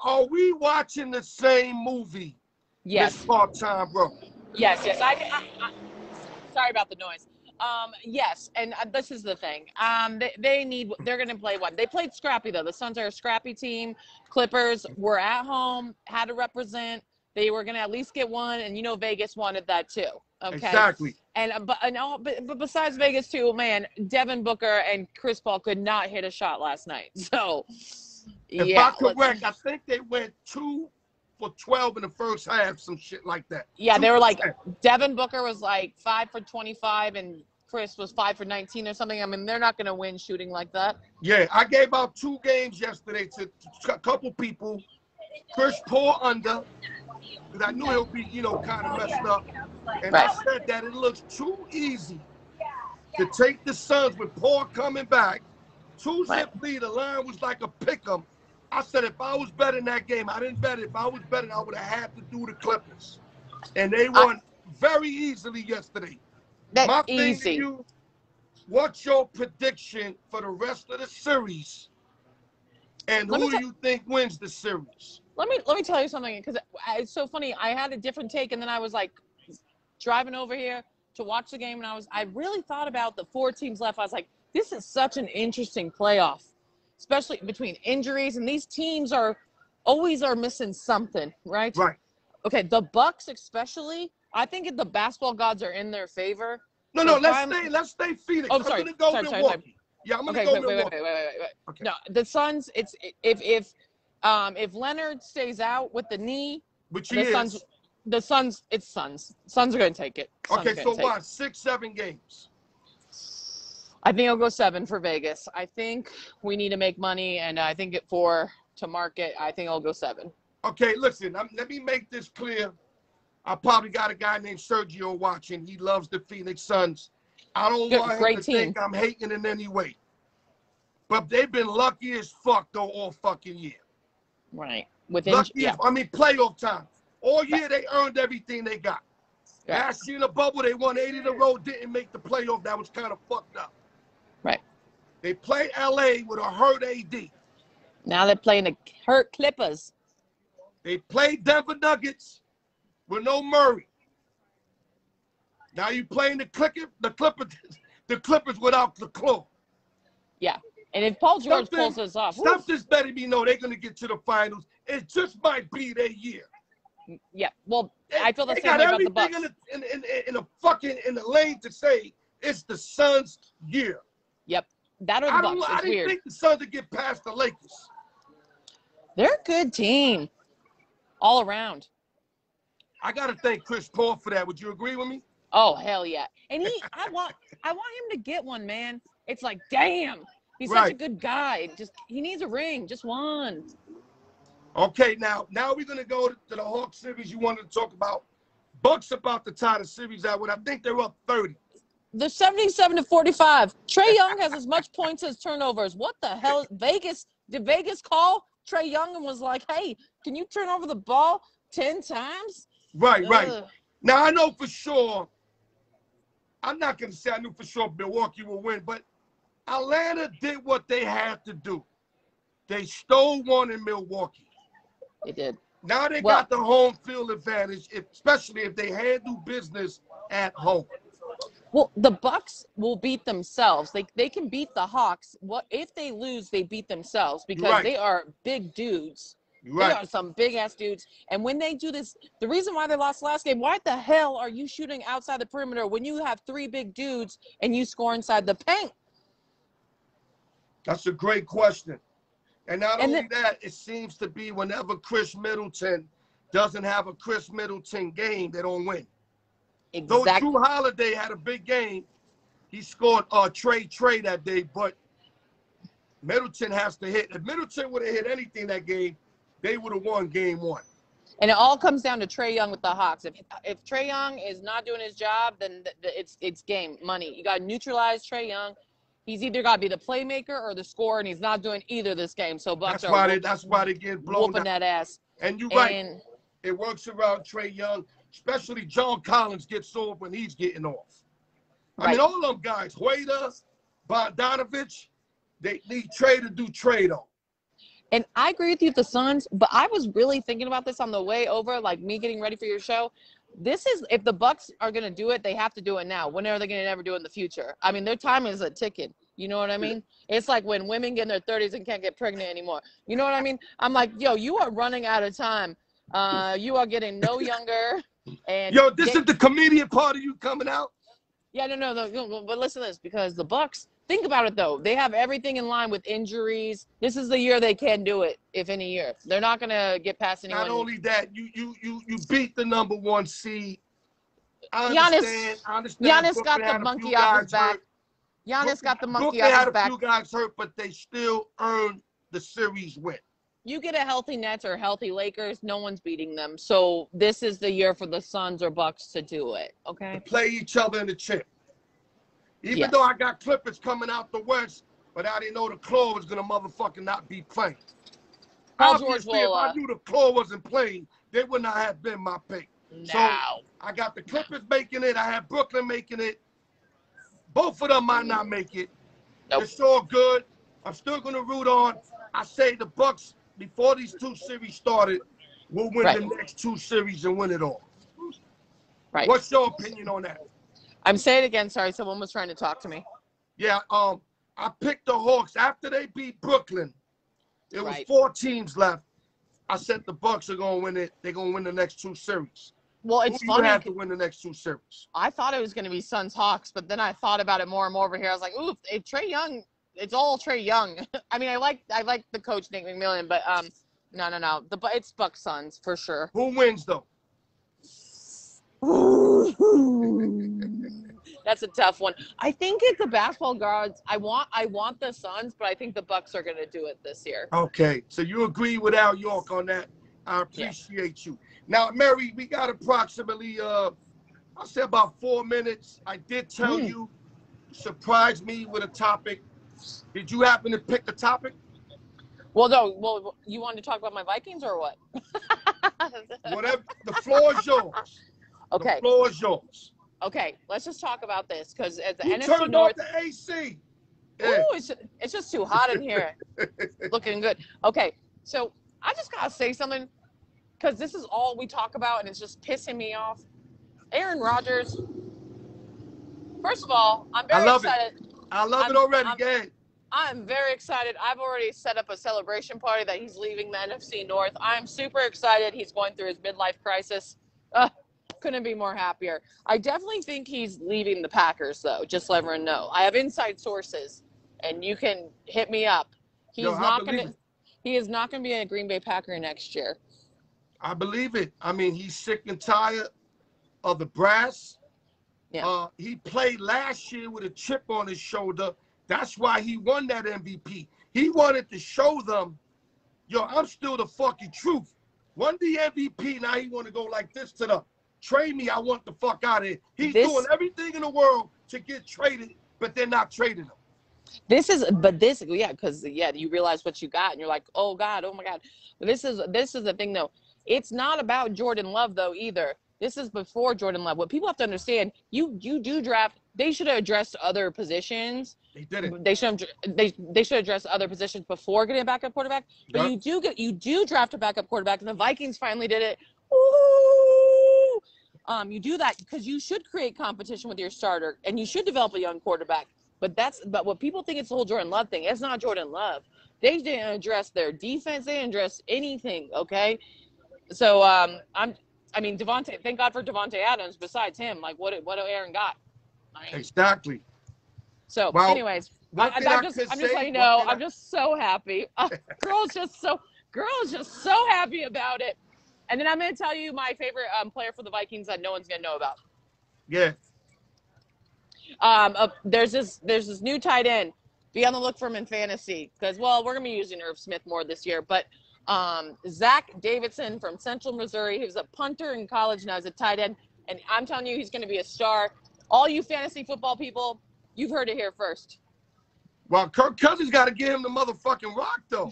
Are we watching the same movie? Yes. Part-Time Bro. Yes. I sorry about the noise. Yes, and this is the thing. They're going to play what? They played scrappy, though. The Suns are a scrappy team. Clippers were at home, had to represent. They were going to at least get one, and, Vegas wanted that, too. Okay? Exactly. But besides Vegas, too, man, Devin Booker and Chris Paul could not hit a shot last night. So, if I'm correct, I think they went 2 for 12 in the first half, some shit like that. Yeah, they were like, Devin Booker was like 5 for 25 and Chris was 5 for 19 or something. I mean, they're not going to win shooting like that. Yeah, I gave out 2 games yesterday to a couple people. Chris Paul under, because I knew he'll be, kind of messed up. And I said that it looks too easy to take the Suns with Paul coming back. 2-zip lead, the line was like a pick'em. I said if I was betting that game, I didn't bet it. If I was betting, I would have had to do the Clippers. And they won very easily yesterday. My thing to you, what's your prediction for the rest of the series? And who do you think wins the series? Let me tell you something, because it's so funny. I had a different take, and then I was like driving over here to watch the game, and I really thought about the 4 teams left. I was like, this is such an interesting playoff, especially between injuries, and these teams always are missing something, right? Right. Okay, the Bucks especially. I think the basketball gods are in their favor. No, let's stay Phoenix. Oh, sorry. I'm gonna go Milwaukee. Yeah, I'm gonna go Milwaukee. Wait. Okay. No, the Suns. It's if Leonard stays out with the knee, which he is. The Suns. It's Suns. Suns are gonna take it. Okay, so what? 6-7 games. I think I'll go 7 for Vegas. I think we need to make money, and I think to market, I think I'll go 7. Okay, listen. Let me make this clear. I probably got a guy named Sergio watching. He loves the Phoenix Suns. I don't want him to think I'm hating in any way. But they've been lucky as fuck, though, all fucking year. Right. Playoff time. All year they earned everything they got. Yeah. Last year in the bubble, they won 8 in a row, didn't make the playoff. That was kind of fucked up. Right. They play L.A. with a hurt AD. Now they're playing the hurt Clippers. They played Denver Nuggets with no Murray. Now you playing the Clippers without the claw. Yeah. And if Paul George pulls this off, stuff just better be know they're going to get to the finals. It just might be their year. Yeah. Well, I feel the same way about the Bucks. In the lane to say it's the Suns' year. Yep. That or the Bucks. I It's didn't weird. think the Suns would get past the Lakers. They're a good team all around. I got to thank Chris Paul for that. Would you agree with me? Oh, hell yeah. And I want him to get one, man. It's like, damn. He's such a good guy. He needs a ring. Just one. Okay, now we're going to go to the Hawks series you wanted to talk about. Bucks about to tie the series out with, I think they're up 30. They're 77-45. Trae Young has as much points as turnovers. What the hell? Did Vegas call Trae Young and was like, hey, can you turn over the ball 10 times? Right. Now, I know for sure, I'm not going to say I knew for sure Milwaukee will win, but Atlanta did what they had to do. They stole one in Milwaukee. They did. Now they got the home field advantage, especially if they handle business at home. Well, the Bucks will beat themselves. They can beat the Hawks. What if they lose? They beat themselves because they are big dudes. They are some big ass dudes. And when they do this, the reason why they lost last game, why the hell are you shooting outside the perimeter when you have 3 big dudes and you score inside the paint? That's a great question. And not only that, it seems to be whenever Chris Middleton doesn't have a Chris Middleton game, they don't win. Exactly. Though Drew Holiday had a big game, he scored Trey that day, but Middleton has to hit. If Middleton would have hit anything that game, they would have won game 1. And it all comes down to Trae Young with the Hawks. If Trae Young is not doing his job, then it's game money. You got to neutralize Trae Young. He's either got to be the playmaker or the scorer, and he's not doing either this game. So Bucks that's why they get blown whooping that ass. And you're right. It works around Trae Young, especially John Collins gets off when he's getting off. I mean, all them guys, Huerta, Bogdanovich, they need Trae to do Trae, though. And I agree with you with the Suns, but I was really thinking about this on the way over, like me getting ready for your show. This is, if the Bucks are going to do it, they have to do it now. When are they going to ever do it in the future? I mean, their time is a ticking. You know what I mean? It's like when women get in their 30s and can't get pregnant anymore. You know what I mean? I'm like, yo, you are running out of time. You are getting no younger. And yo, this is the comedian part of you coming out? Yeah, no. But listen to this, because the Bucks, think about it, though. They have everything in line with injuries. This is the year they can do it, if any year. They're not going to get past anyone. Not only that, you beat the number 1 seed. I understand. Giannis got the monkey off his back. Giannis got the monkey off his back. They had a few guys hurt, but they still earned the series win. You get a healthy Nets or healthy Lakers, no one's beating them. So this is the year for the Suns or Bucks to do it, okay? To play each other in the chip. Even though I got Clippers coming out the West, but I didn't know the Claw was going to motherfucking not be playing. Obviously, if I knew the Claw wasn't playing, they would not have been my pick. No. So I got the Clippers making it. I had Brooklyn making it. Both of them might not make it. Nope. It's all good. I'm still going to root on. I say the Bucks, before these 2 series started, will win the next 2 series and win it all. Right. What's your opinion on that? I'm saying it again. Sorry, someone was trying to talk to me. Yeah, I picked the Hawks after they beat Brooklyn. It was 4 teams left. I said the Bucks are gonna win it. They're gonna win the next 2 series. Well, it's Who funny. You have to win the next 2 series. I thought it was gonna be Suns Hawks, but then I thought about it more and more over here. I was like, ooh, if Trae Young, it's all Trae Young. I mean, I like the coach Nick McMillan, but no. It's Bucks Suns for sure. Who wins though? That's a tough one. I think it's the basketball guards. I want the Suns, but I think the Bucks are going to do it this year. Okay, so you agree with ALYORK on that. I appreciate you. Now, Mary, we got approximately, I'll say about 4 minutes. I did tell you, surprise me with a topic. Did you happen to pick the topic? Well, no. Well, you wanted to talk about my Vikings or what? Whatever. The floor is yours. Okay. The floor is yours. Okay, let's just talk about this because as the You NFC turned North, off the AC. ooh, it's just too hot in here. Looking good. Okay, so I just gotta say something because this is all we talk about and it's just pissing me off. Aaron Rodgers. First of all, I'm very excited. I love it already, gang. I'm very excited. I've already set up a celebration party that he's leaving the NFC North. I'm super excited. He's going through his midlife crisis. Couldn't be more happier. I definitely think he's leaving the Packers, though, just let everyone know. I have inside sources and you can hit me up. Yo, He's I not believe gonna. it. He is not gonna be a Green Bay Packer next year. I believe it. I mean, he's sick and tired of the brass. Yeah. He played last year with a chip on his shoulder. That's why he won that MVP. He wanted to show them, yo, I'm still the fucking truth. Won the MVP, now he want to go like this to them. Trade me, I want the fuck out of here. He's doing everything in the world to get traded, but they're not trading him. Yeah, because you realize what you got, and you're like, oh God, oh my God. But this is the thing though. It's not about Jordan Love though either. This is before Jordan Love. What people have to understand, you do draft. They should have addressed other positions. They did it. They should address other positions before getting a backup quarterback. But Yep. you do draft a backup quarterback, and the Vikings finally did it. Ooh. You do that because you should create competition with your starter, and you should develop a young quarterback. But what people think it's the whole Jordan Love thing. It's not Jordan Love. They didn't address their defense. They didn't address anything. Okay, so Devontae. Thank God for Devontae Adams. Besides him, like what Aaron got. Exactly. So, well, anyways, I'm just letting you know. I'm just so happy. Girl's just so happy about it. And then I'm going to tell you my favorite player for the Vikings that no one's going to know about. Yeah. There's this new tight end. Be on the look for him in fantasy because, well, we're going to be using Irv Smith more this year. But Zach Davidson from Central Missouri, he was a punter in college, now he's a tight end. And I'm telling you, he's going to be a star. All you fantasy football people, you've heard it here first. Well, Kirk Cousins got to get him the motherfucking rock, though.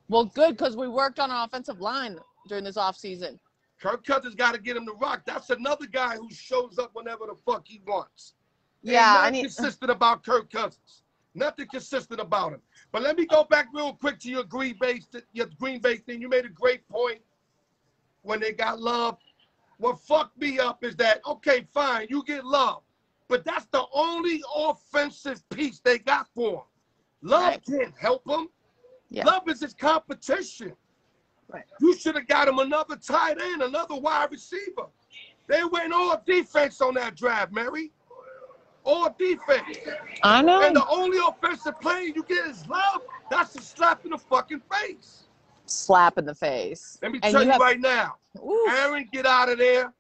Well, good, because we worked on an offensive line during this offseason. Kirk Cousins got to get him the rock. That's another guy who shows up whenever the fuck he wants. Yeah, Ain't nothing consistent about Kirk Cousins. Nothing consistent about him. But let me go back real quick to your Green Bay thing. You made a great point when they got Love. What fucked me up is that, okay, fine, you get Love. But that's the only offensive piece they got for him. Love can't help him. Yeah. Love is his competition. Right. You should have got him another tight end, another wide receiver. They went all defense on that draft, Mary. All defense. I know. And the only offensive player you get is Love. That's a slap in the fucking face. Slap in the face. Let me tell you right now. Aaron, get out of there.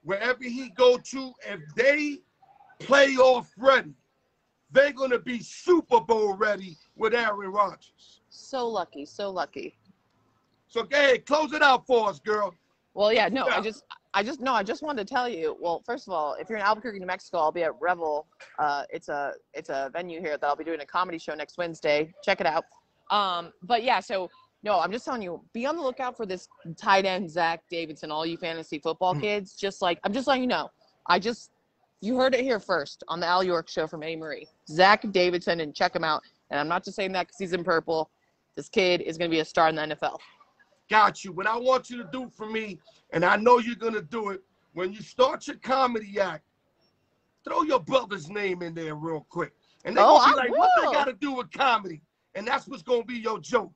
Wherever he go to, if they playoff ready, they're going to be Super Bowl ready with Aaron Rodgers. So lucky, so lucky. So, go ahead, close it out for us, girl. Well, yeah, no, I just wanted to tell you. Well, first of all, if you're in Albuquerque, New Mexico, I'll be at Revel. It's a venue here that I'll be doing a comedy show next Wednesday. Check it out. But yeah, so no, I'm just telling you, be on the lookout for this tight end Zach Davidson. All you fantasy football kids, I'm just letting you know. You heard it here first on the ALYORK show from A. Marie. Zach Davidson, and check him out. And I'm not just saying that because he's in purple. This kid is going to be a star in the NFL. Got you. What I want you to do for me, and I know you're going to do it, when you start your comedy act, throw your brother's name in there real quick. And they're going to be like, what they got to do with comedy? And that's what's going to be your joke.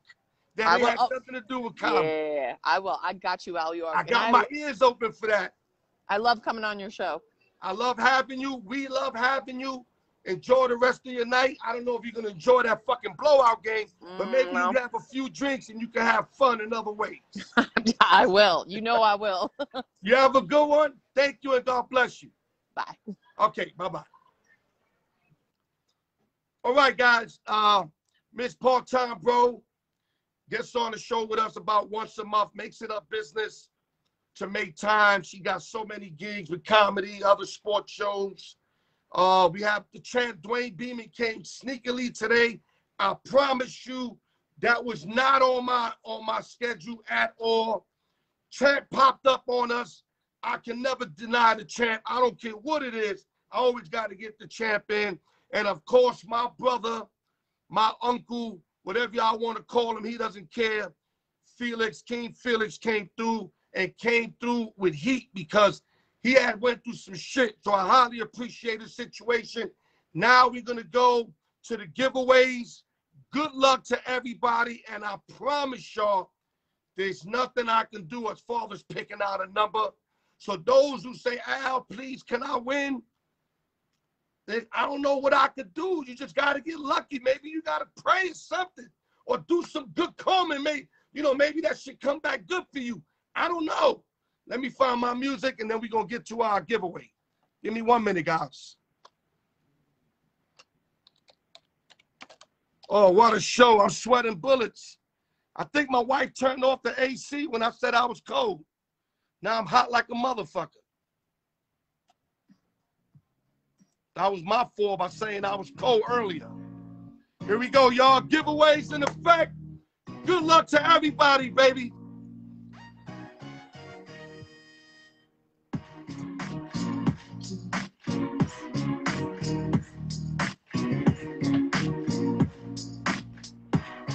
That has nothing to do with comedy. Yeah, I will. I got you, ALYORK. I got my ears open for that. I love coming on your show. I love having you. We love having you. Enjoy the rest of your night. I don't know if you're going to enjoy that fucking blowout game, but maybe you have a few drinks and you can have fun in other ways. I will. You know I will. You have a good one. Thank you, and God bless you. Bye. Okay, bye-bye. All right, guys. Miss Part-Time Bro gets on the show with us about once a month, makes it a business to make time. She got so many gigs with comedy, other sports shows. We have the champ, D-Beamon, came sneakily today. I promise you that was not on my schedule at all. Champ popped up on us. I can never deny the champ. I don't care what it is. I always got to get the champ in. And, of course, my brother, my uncle, whatever y'all want to call him, he doesn't care. King Felix came through and came through with heat because he had went through some shit. So I highly appreciate the situation. Now we're going to go to the giveaways. Good luck to everybody. And I promise y'all, there's nothing I can do as far as picking out a number. So those who say, Al, please, can I win? I don't know what I could do. You just got to get lucky. Maybe you got to pray or something or do some good karma. Maybe that shit come back good for you. I don't know. Let me find my music, and then we're going to get to our giveaway. Give me 1 minute, guys. Oh, what a show. I'm sweating bullets. I think my wife turned off the AC when I said I was cold. Now I'm hot like a motherfucker. That was my fault by saying I was cold earlier. Here we go, y'all. Giveaways in effect. Good luck to everybody, baby.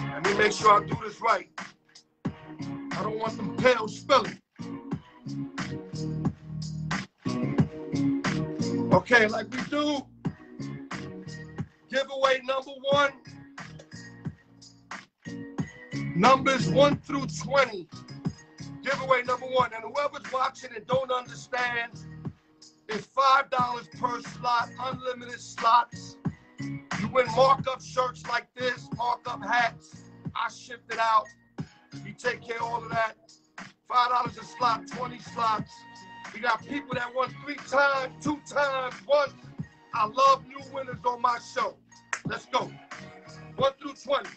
Let me make sure I do this right. I don't want them pills spilling. Okay, like we do. Giveaway number 1. Numbers 1 through 20. Giveaway number 1. And whoever's watching and don't understand, it's $5 per slot, unlimited slots. You win markup shirts like this, markup hats. I shipped it out. You take care of all of that. $5 a slot, 20 slots. We got people that won 3 times, 2 times, 1. I love new winners on my show. Let's go. 1 through 20.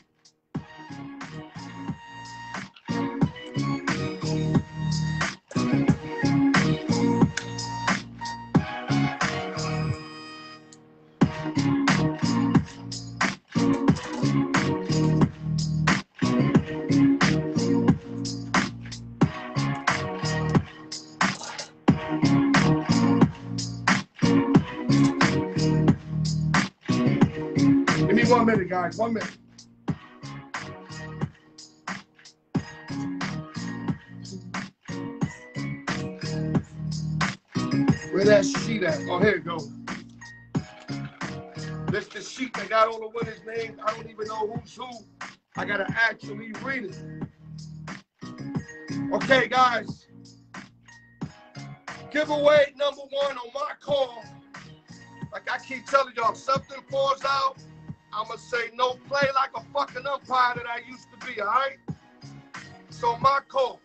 Give me 1 minute, guys. 1 minute. Where that sheet at? Oh, here it goes. This the sheet that got all the winners' names. I don't even know who's who. I gotta actually read it. Okay, guys. Giveaway number 1 on my call. Like I keep telling y'all, if something falls out, I'ma say no play like a fucking umpire that I used to be, all right? So my call.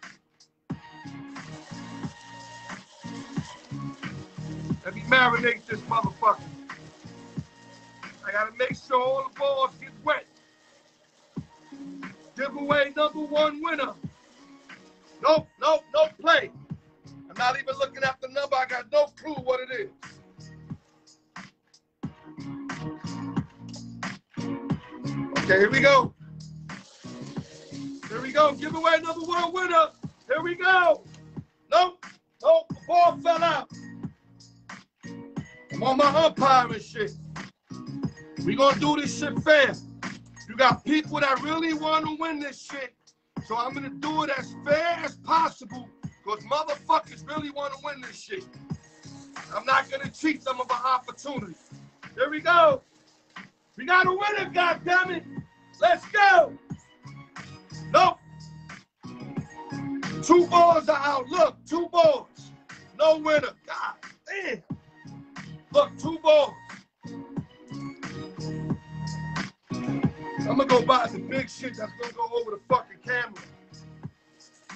Let me marinate this motherfucker. I gotta make sure all the balls get wet. Giveaway number 1 winner. Nope, no play. I'm not even looking at the number. I got no clue what it is. Okay, here we go. Here we go. Giveaway number 1 winner. Here we go. Nope, the ball fell out. I'm on my umpiring shit. We gonna do this shit fair. You got people that really want to win this shit, so I'm gonna do it as fair as possible, because motherfuckers really want to win this shit. I'm not gonna cheat them of an opportunity. Here we go. We got a winner, goddammit. Let's go. Nope. 2 balls are out. Look, 2 balls. No winner. God damn. Look, 2 balls. I'm gonna go buy the big shit that's gonna go over the fucking camera.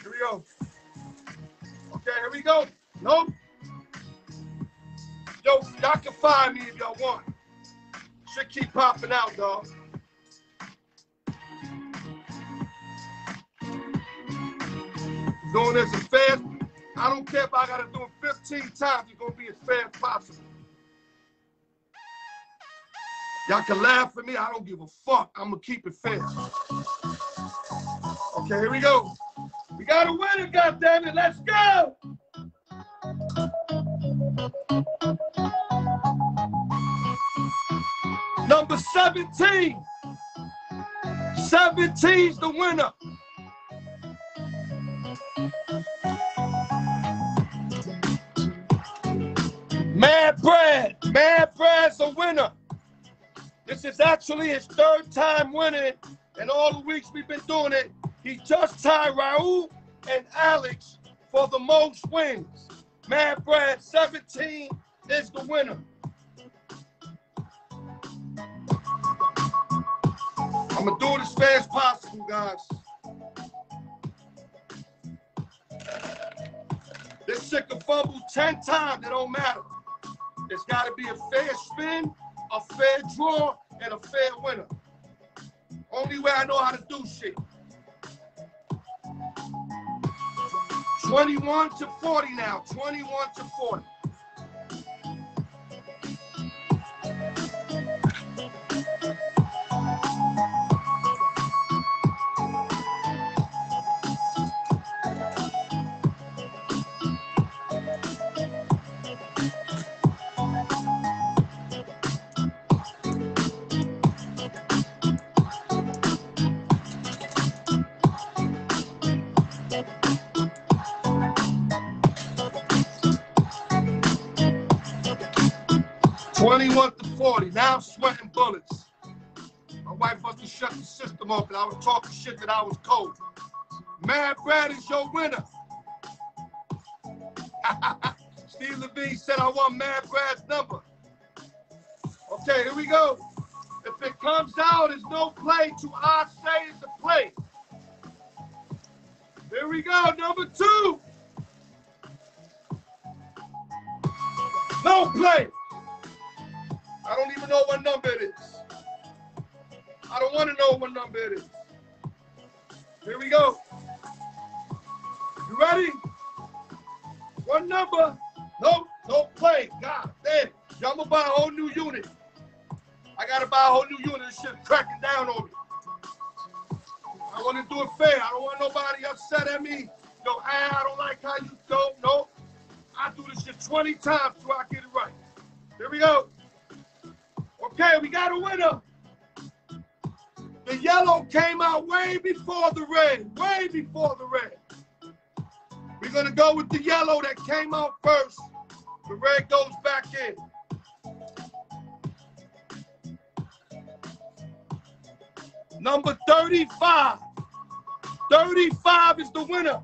Here we go. Okay, here we go. Nope. Yo, y'all can find me if y'all want. Shit keep popping out, dog. Doing this as fair. I don't care if I gotta do it 15 times. It's gonna be as fair as possible. Y'all can laugh at me. I don't give a fuck. I'm gonna keep it fair. Okay, here we go. We got a winner, goddammit. Let's go. Number 17. 17's the winner. Mad Brad's a winner. This is actually his 3rd time winning, and all the weeks we've been doing it, he just tied Raul and Alex for the most wins. Mad Brad 17 is the winner. I'm going to do it as fair as possible, guys. This shit can fumble 10 times. It don't matter. It's got to be a fair spin, a fair draw, and a fair winner. Only way I know how to do shit. 21 to 40 now. 21 to 40. Now I'm sweating bullets. My wife must have shut the system off and I was talking shit that I was cold. Mad Brad is your winner. Steve Levine said I want Mad Brad's number. Okay, here we go. If it comes out, there's no play to I say it's a play. Here we go, number 2. No play. I don't even know what number it is. I don't want to know what number it is. Here we go. You ready? What number? Nope, no play. God damn. Y'all gonna buy a whole new unit. I gotta buy a whole new unit. This shit cracking down on me. I want to do it fair. I don't want nobody upset at me. Yo, I don't like how you go. No. I do this shit 20 times till I get it right. Here we go. Okay, we got a winner. The yellow came out way before the red. Way before the red. We're going to go with the yellow that came out first. The red goes back in. Number 35. 35 is the winner.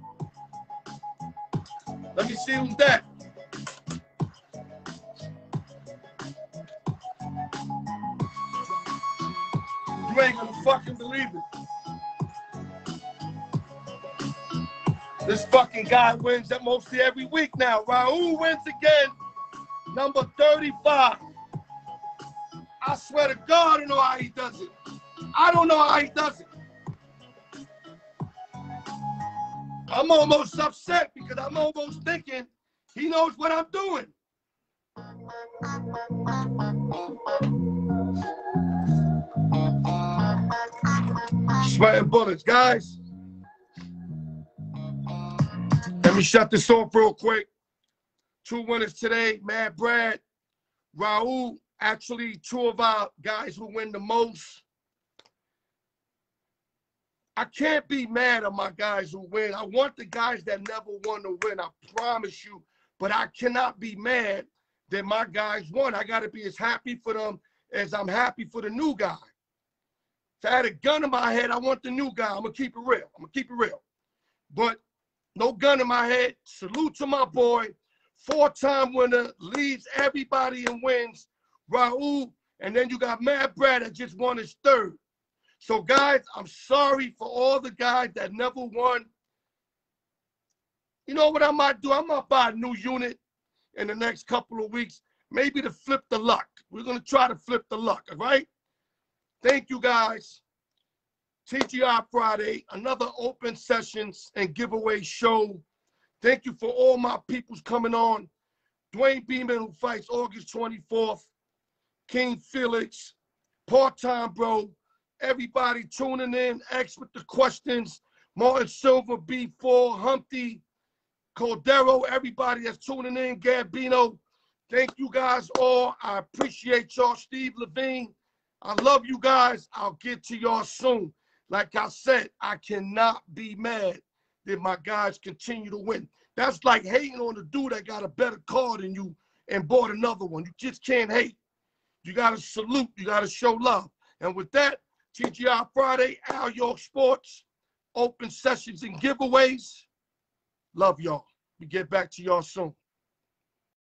Let me see who's that. You ain't gonna fucking believe it. This fucking guy wins that mostly every week now. Raul wins again. Number 35. I swear to God, I don't know how he does it. I don't know how he does it. I'm almost upset because I'm almost thinking he knows what I'm doing. Sweating bullets, guys. Let me shut this off real quick. 2 winners today, Mad Brad, Raul. Actually, 2 of our guys who win the most. I can't be mad at my guys who win. I want the guys that never won to win, I promise you. But I cannot be mad that my guys won. I got to be as happy for them as I'm happy for the new guy. If I had a gun in my head, I want the new guy. I'm going to keep it real. I'm going to keep it real. But no gun in my head. Salute to my boy. 4-time winner. Leads everybody and wins. Raul. And then you got Mad Brad that just won his 3rd. So, guys, I'm sorry for all the guys that never won. You know what I might do? I might buy a new unit in the next couple of weeks. Maybe to flip the luck. We're going to try to flip the luck, all right? Thank you, guys. TGI Friday, another open sessions and giveaway show. Thank you for all my peoples coming on. D-Beamon, who fights August 24th. King Felix. Part-time, bro. Everybody tuning in. Ask with the questions. Martin Silver, B4, Humpty, Cordero, everybody that's tuning in. Gambino. Thank you guys all. I appreciate y'all. Steve Levine. I love you guys. I'll get to y'all soon. Like I said, I cannot be mad that my guys continue to win. That's like hating on the dude that got a better car than you and bought another one. You just can't hate. You got to salute. You got to show love. And with that, TGI Friday, ALYORK Sports, open sessions and giveaways. Love y'all. We get back to y'all soon.